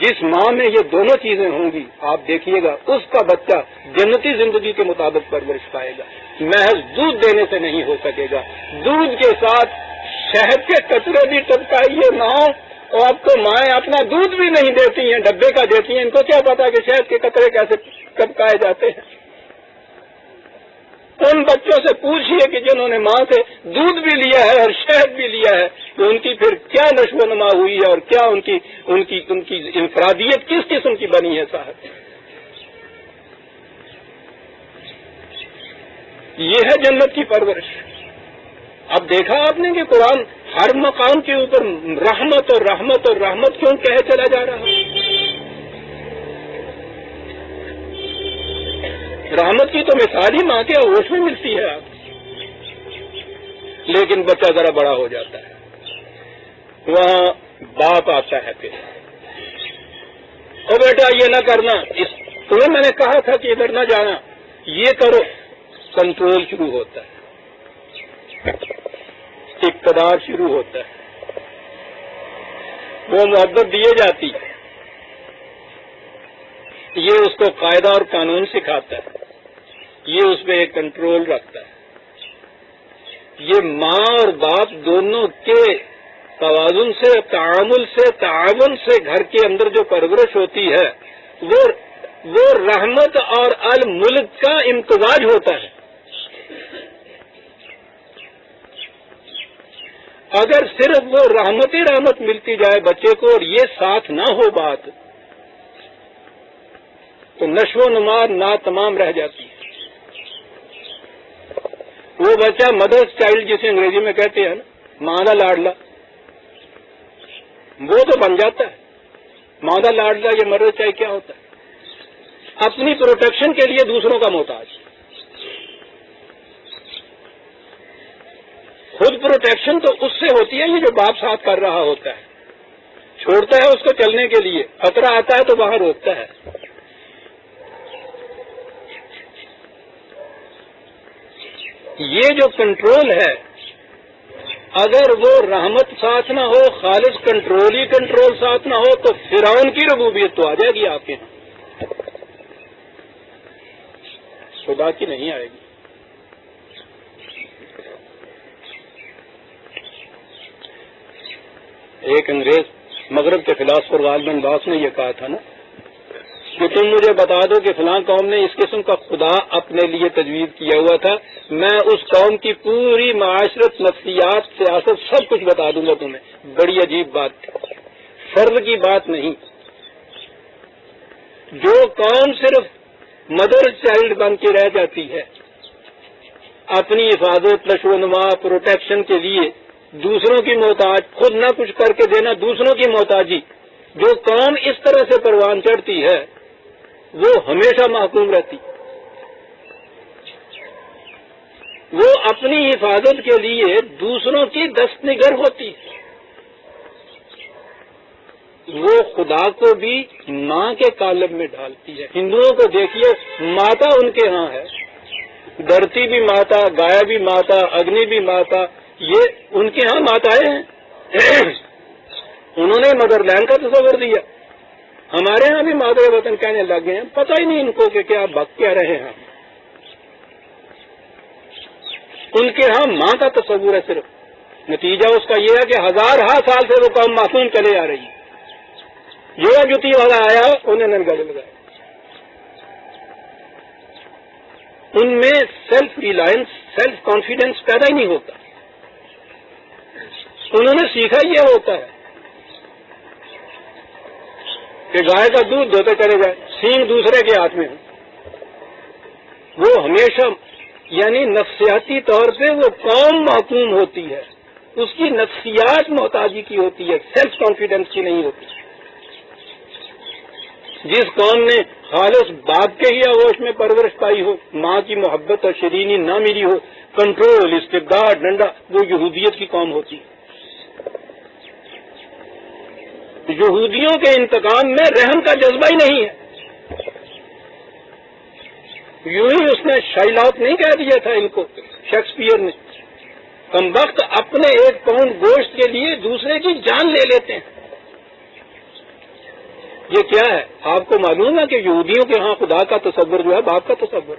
جس ماں میں یہ دونوں چیزیں ہوں گی، آپ دیکھیے گا اس کا بچہ جنتی زندگی کے مطابق پرورش پائے گا. محض دودھ دینے سے نہیں ہو سکے گا. دودھ کے ساتھ شہد کے قطرے بھی ٹپکائیے نہ ہو، اور آپ کو مائیں اپنا دودھ بھی نہیں دیتی ہیں، ڈبے کا دیتی ہیں. ان کو کیا پتا کہ شہد کے قطرے کیسے ٹپکائے جاتے ہیں. ان بچوں سے پوچھئے کہ جنہوں نے ماں سے دودھ بھی لیا ہے اور شہد بھی لیا ہے، کہ ان کی پھر کیا نشو و نما ہوئی ہے اور کیا ان کی انفرادیت کس قسم کی بنی ہے. صاحب، یہ ہے جنت کی پرورش. اب دیکھا آپ نے کہ قرآن ہر مقام کے اوپر رحمت اور رحمت اور رحمت کیوں کہے چلا جا رہا ہے. رحمت کی تو مثال ہی ماں کے ہوش میں ملتی ہے. آپ لیکن بچہ ذرا بڑا ہو جاتا ہے، وہاں باپ آتا ہے، پھر او بیٹا یہ نہ کرنا، تمہیں میں نے کہا تھا کہ ادھر نہ جانا، یہ کرو. کنٹرول شروع ہوتا ہے، اقتدار شروع ہوتا ہے، وہ محبت دیے جاتی ہے. یہ اس کو قاعدہ اور قانون سکھاتا ہے، یہ اس پہ ایک کنٹرول رکھتا ہے. یہ ماں اور باپ دونوں کے توازن سے، تعامل سے، تعاون سے گھر کے اندر جو پرورش ہوتی ہے وہ رحمت اور الملک کا امتزاج ہوتا ہے. اگر صرف وہ رحمت ہی رحمت ملتی جائے بچے کو اور یہ ساتھ نہ ہو بات، تو نشو و نما ناتمام رہ جاتی ہے. وہ بچہ مدرس چائلڈ جسے انگریزی میں کہتے ہیں نا، ماں لاڈلا، وہ تو بن جاتا ہے. ماں لاڈلا یہ مدرس چائلڈ کیا ہوتا ہے؟ اپنی پروٹیکشن کے لیے دوسروں کا محتاج. خود پروٹیکشن تو اس سے ہوتی ہے یہ جو باپ ساتھ کر رہا ہوتا ہے، چھوڑتا ہے اس کو چلنے کے لیے، خطرہ آتا ہے تو وہاں روکتا ہے. یہ جو کنٹرول ہے، اگر وہ رحمت ساتھ نہ ہو، خالص کنٹرول ہی کنٹرول ساتھ نہ ہو، تو فرعون کی ربوبیت تو آ جائے گی آپ کے یہاں، خدا کی نہیں آئے گی. ایک انگریز مغرب کے فلاسفر غالباً باس نے یہ کہا تھا نا کہ تم مجھے بتا دو کہ فلاں قوم نے اس قسم کا خدا اپنے لیے تجویز کیا ہوا تھا، میں اس قوم کی پوری معاشرت، نفسیات، سیاست سب کچھ بتا دوں گا تمہیں. بڑی عجیب بات تھی، فرض کی بات نہیں. جو قوم صرف مدر چائلڈ بن کے رہ جاتی ہے، اپنی حفاظت، نشو و نما، پروٹیکشن کے لیے دوسروں کی محتاج، خود نہ کچھ کر کے دینا، دوسروں کی محتاجی، جو قوم اس طرح سے پروان چڑھتی ہے وہ ہمیشہ محکوم رہتی. وہ اپنی حفاظت کے لیے دوسروں کی دست نگر ہوتی. وہ خدا کو بھی ماں کے کالب میں ڈالتی ہے. ہندوؤں کو دیکھیے، ماتا ان کے ہاں ہے، دھرتی بھی ماتا، گائے بھی ماتا، اگنی بھی ماتا، یہ ان کے ہاں ماتائیں ہیں. انہوں نے مدر لینڈ کا تصور دیا. ہمارے ہاں بھی مادر وطن کہنے لگ گئے ہیں، پتہ ہی نہیں ان کو کہ کیا بک کیا رہے ہیں. ان کے ہاں ماں کا تصور ہے صرف. نتیجہ اس کا یہ ہے کہ ہزارہا سال سے وہ قوم معصوم چلے آ رہی ہے. جو جوتی والا آیا انہیں ننگڑے لگائے. ان میں سیلف ریلائنس، سیلف کانفیڈینس پیدا ہی نہیں ہوتا. انہوں نے سیکھا یہ ہوتا ہے کہ گائے کا دودھ دھوتے چلے جائے، سینگ دوسرے کے ہاتھ میں ہو. وہ ہمیشہ یعنی نفسیاتی طور پہ وہ قوم محکوم ہوتی ہے، اس کی نفسیات محتاجی کی ہوتی ہے، سیلف کانفیڈینس کی نہیں ہوتی. جس قوم نے خالص باپ کے ہی آغوش میں پرورش پائی ہو، ماں کی محبت اور شیرینی نہ ملی ہو، کنٹرول، استبداد، ڈنڈا، وہ یہودیت کی قوم ہوتی ہے. یہودیوں کے انتقام میں رحم کا جذبہ ہی نہیں ہے. یوں ہی اس نے شائلاک نہیں کہہ دیا تھا ان کو شیکسپیئر نے، کمبخت اپنے ایک پاؤنڈ گوشت کے لیے دوسرے کی جان لے لیتے ہیں. یہ کیا ہے؟ آپ کو معلوم ہے کہ یہودیوں کے ہاں خدا کا تصور جو ہے باپ کا تصور.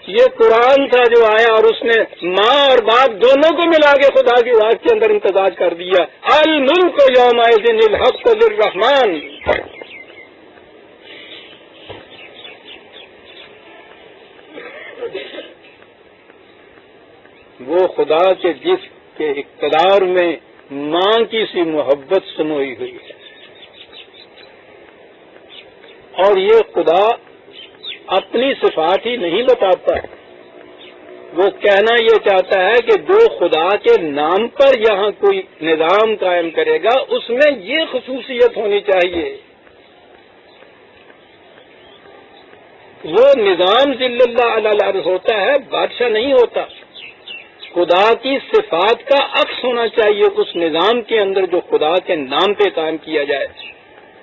یہ قرآن تھا جو آیا اور اس نے ماں اور باپ دونوں کو ملا کے خدا کی ذات کے اندر امتزاج کر دیا. الملک یومئذ الحق للرحمن. وہ خدا کے جس کے اقتدار میں ماں کی سی محبت سموئی ہوئی ہے. اور یہ خدا اپنی صفات ہی نہیں بتاتا، وہ کہنا یہ چاہتا ہے کہ جو خدا کے نام پر یہاں کوئی نظام قائم کرے گا اس میں یہ خصوصیت ہونی چاہیے. وہ نظام ذل اللہ علی الارض ہوتا ہے، بادشاہ نہیں ہوتا. خدا کی صفات کا عکس ہونا چاہیے اس نظام کے اندر جو خدا کے نام پہ قائم کیا جائے.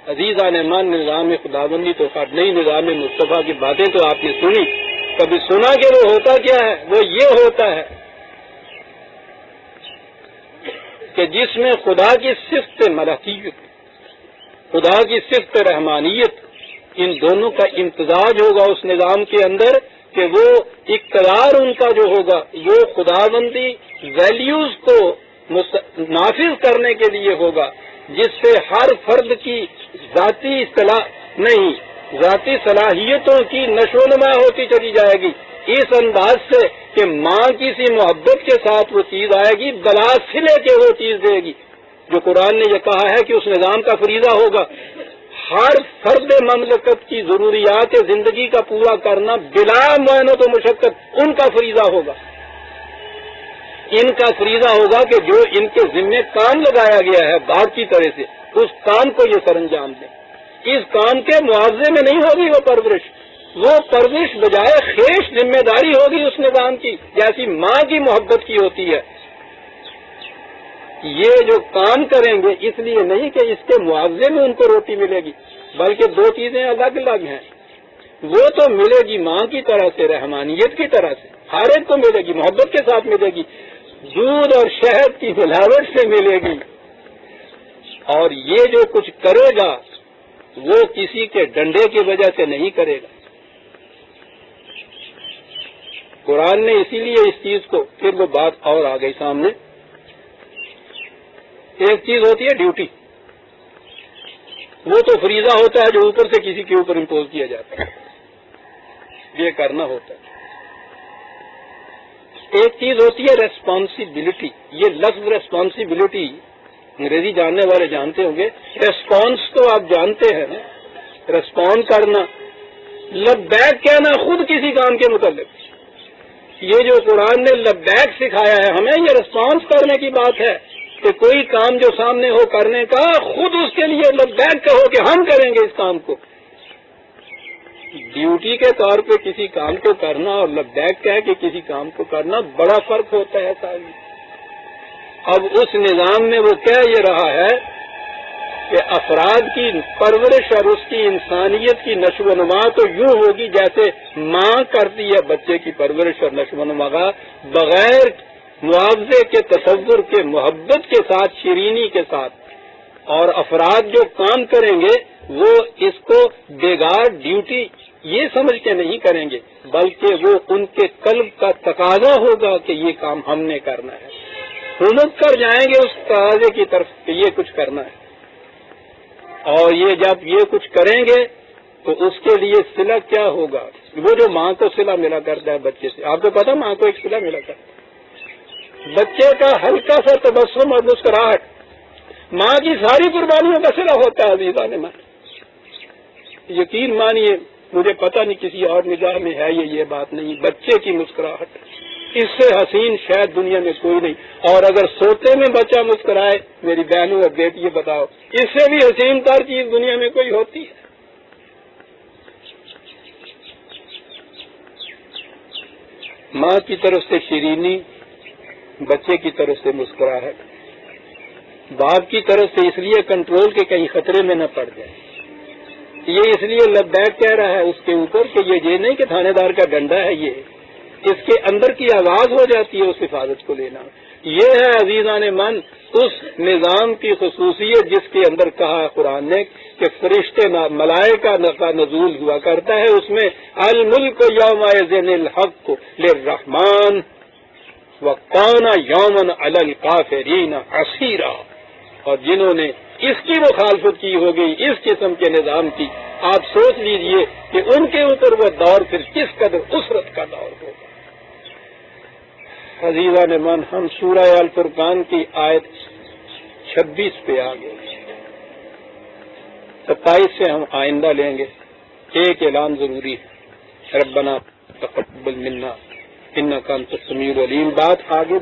عزیزان ایمان، نظام خداوندی تو خیر نہیں، نظام مصطفیٰ کی باتیں تو آپ نے سنی، کبھی سنا کہ وہ ہوتا کیا ہے؟ وہ یہ ہوتا ہے کہ جس میں خدا کی صفت ملکیت، خدا کی صفت رحمانیت، ان دونوں کا امتزاج ہوگا اس نظام کے اندر، کہ وہ اقتدار ان کا جو ہوگا وہ خداوندی ویلیوز کو نافذ کرنے کے لیے ہوگا، جس سے ہر فرد کی ذاتی اصطلاح نہیں، ذاتی صلاحیتوں کی نشو و نما ہوتی چلی جائے گی اس انداز سے کہ ماں کی سی محبت کے ساتھ وہ چیز آئے گی، بلا سے لے کے وہ چیز دے گی جو قرآن نے یہ کہا ہے کہ اس نظام کا فریضہ ہوگا ہر فرد مملکت کی ضروریات زندگی کا پورا کرنا بلا معینت و مشقت ان کا فریضہ ہوگا. ان کا فریضہ ہوگا کہ جو ان کے ذمے کام لگایا گیا ہے باپ کی طرح سے اس کام کو یہ سر انجام دیں. اس کام کے معاوضے میں نہیں ہوگی وہ پرورش، وہ پرورش بجائے خیش ذمہ داری ہوگی اس نظام کی، جیسی ماں کی محبت کی ہوتی ہے. یہ جو کام کریں گے اس لیے نہیں کہ اس کے معاوضے میں ان کو روٹی ملے گی، بلکہ دو چیزیں الگ الگ ہیں. وہ تو ملے گی ماں کی طرح سے، رحمانیت کی طرح سے، ہر ایک کو ملے گی، محبت کے ساتھ ملے گی، دودھ اور شہد کی ملاوٹ سے ملے گی. اور یہ جو کچھ کرے گا وہ کسی کے ڈنڈے کی وجہ سے نہیں کرے گا. قرآن نے اسی لیے اس چیز کو، پھر وہ بات اور آ گئی سامنے. ایک چیز ہوتی ہے ڈیوٹی، وہ تو فریضہ ہوتا ہے جو اوپر سے کسی کے اوپر امپوز کیا جاتا ہے، یہ کرنا ہوتا ہے. ایک چیز ہوتی ہے ریسپانسبلٹی. یہ لفظ ریسپانسبلٹی انگریزی جاننے والے جانتے ہوں گے. ریسپانس تو آپ جانتے ہیں نا، ریسپونڈ کرنا، لبیک کہنا خود کسی کام کے متعلق. یہ جو قرآن نے لبیک سکھایا ہے ہمیں، یہ ریسپانس کرنے کی بات ہے کہ کوئی کام جو سامنے ہو کرنے کا، خود اس کے لیے لبیک کہو کہ ہم کریں گے اس کام کو. ڈیوٹی کے طور پہ کسی کام کو کرنا اور لبیک کہہ کے کسی کام کو کرنا بڑا فرق ہوتا ہے صاحب. اب اس نظام میں وہ کہہ یہ رہا ہے کہ افراد کی پرورش اور اس کی انسانیت کی نشو و نما تو یوں ہوگی جیسے ماں کرتی ہے بچے کی پرورش اور نشو و نما کا، بغیر معاوضے کے تصور کے، محبت کے ساتھ، شیرینی کے ساتھ. اور افراد جو کام کریں گے وہ اس کو بیگار ڈیوٹی یہ سمجھ کے نہیں کریں گے، بلکہ وہ ان کے قلب کا تقاضا ہوگا کہ یہ کام ہم نے کرنا ہے، حکومت کر جائیں گے اس تقاضے کی طرف کہ یہ کچھ کرنا ہے۔ اور یہ جب یہ کچھ کریں گے تو اس کے لیے صلہ کیا ہوگا؟ وہ جو ماں کو صلہ ملا کرتا ہے بچے سے، آپ کو پتا ماں کو ایک صلہ ملا کرتا ہے، بچے کا ہلکا سا تبسم اور مسکراہٹ ماں کی ساری قربانیوں کا صلہ ہوتا ہے۔ عزیزان من، یقین مانیے، مجھے پتہ نہیں کسی اور نگاہ میں ہے یہ بات نہیں، بچے کی مسکراہٹ اس سے حسین شاید دنیا میں کوئی نہیں، اور اگر سوتے میں بچہ مسکرائے، میری بہنوں اور بیٹی یہ بتاؤ، اس سے بھی حسین تر چیز دنیا میں کوئی ہوتی ہے؟ ماں کی طرف سے شیرینی، بچے کی طرف سے مسکراہٹ، باپ کی طرف سے اس لیے کنٹرول کے کہیں خطرے میں نہ پڑ جائے، یہ اس لیے لبیک کہہ رہا ہے اس کے اوپر کہ یہ نہیں کہ تھانے دار کا ڈنڈا ہے، یہ اس کے اندر کی آواز ہو جاتی ہے اس حفاظت کو لینا۔ یہ ہے عزیزان من اس نظام کی خصوصیت جس کے اندر کہا ہے قرآن نے کہ فرشتے ملائکہ کا نزول ہوا کرتا ہے، اس میں الملک یومئذ الحق للرحمن وکان یوما علی الکافرین عسیرا، اور جنہوں نے اس کی مخالفت کی ہوگی اس قسم کے نظام کی، آپ سوچ لیجئے کہ ان کے اوپر وہ دور پھر کس قدر اسرت کا دور ہوگا۔ عزیزان من، ہم سورہ الفرقان کی آیت 26 پہ آ گئے، 27 سے ہم آئندہ لیں گے۔ ایک اعلان ضروری ہے، ربنا تقبل منا انک انت السمیع العلیم، بات آگے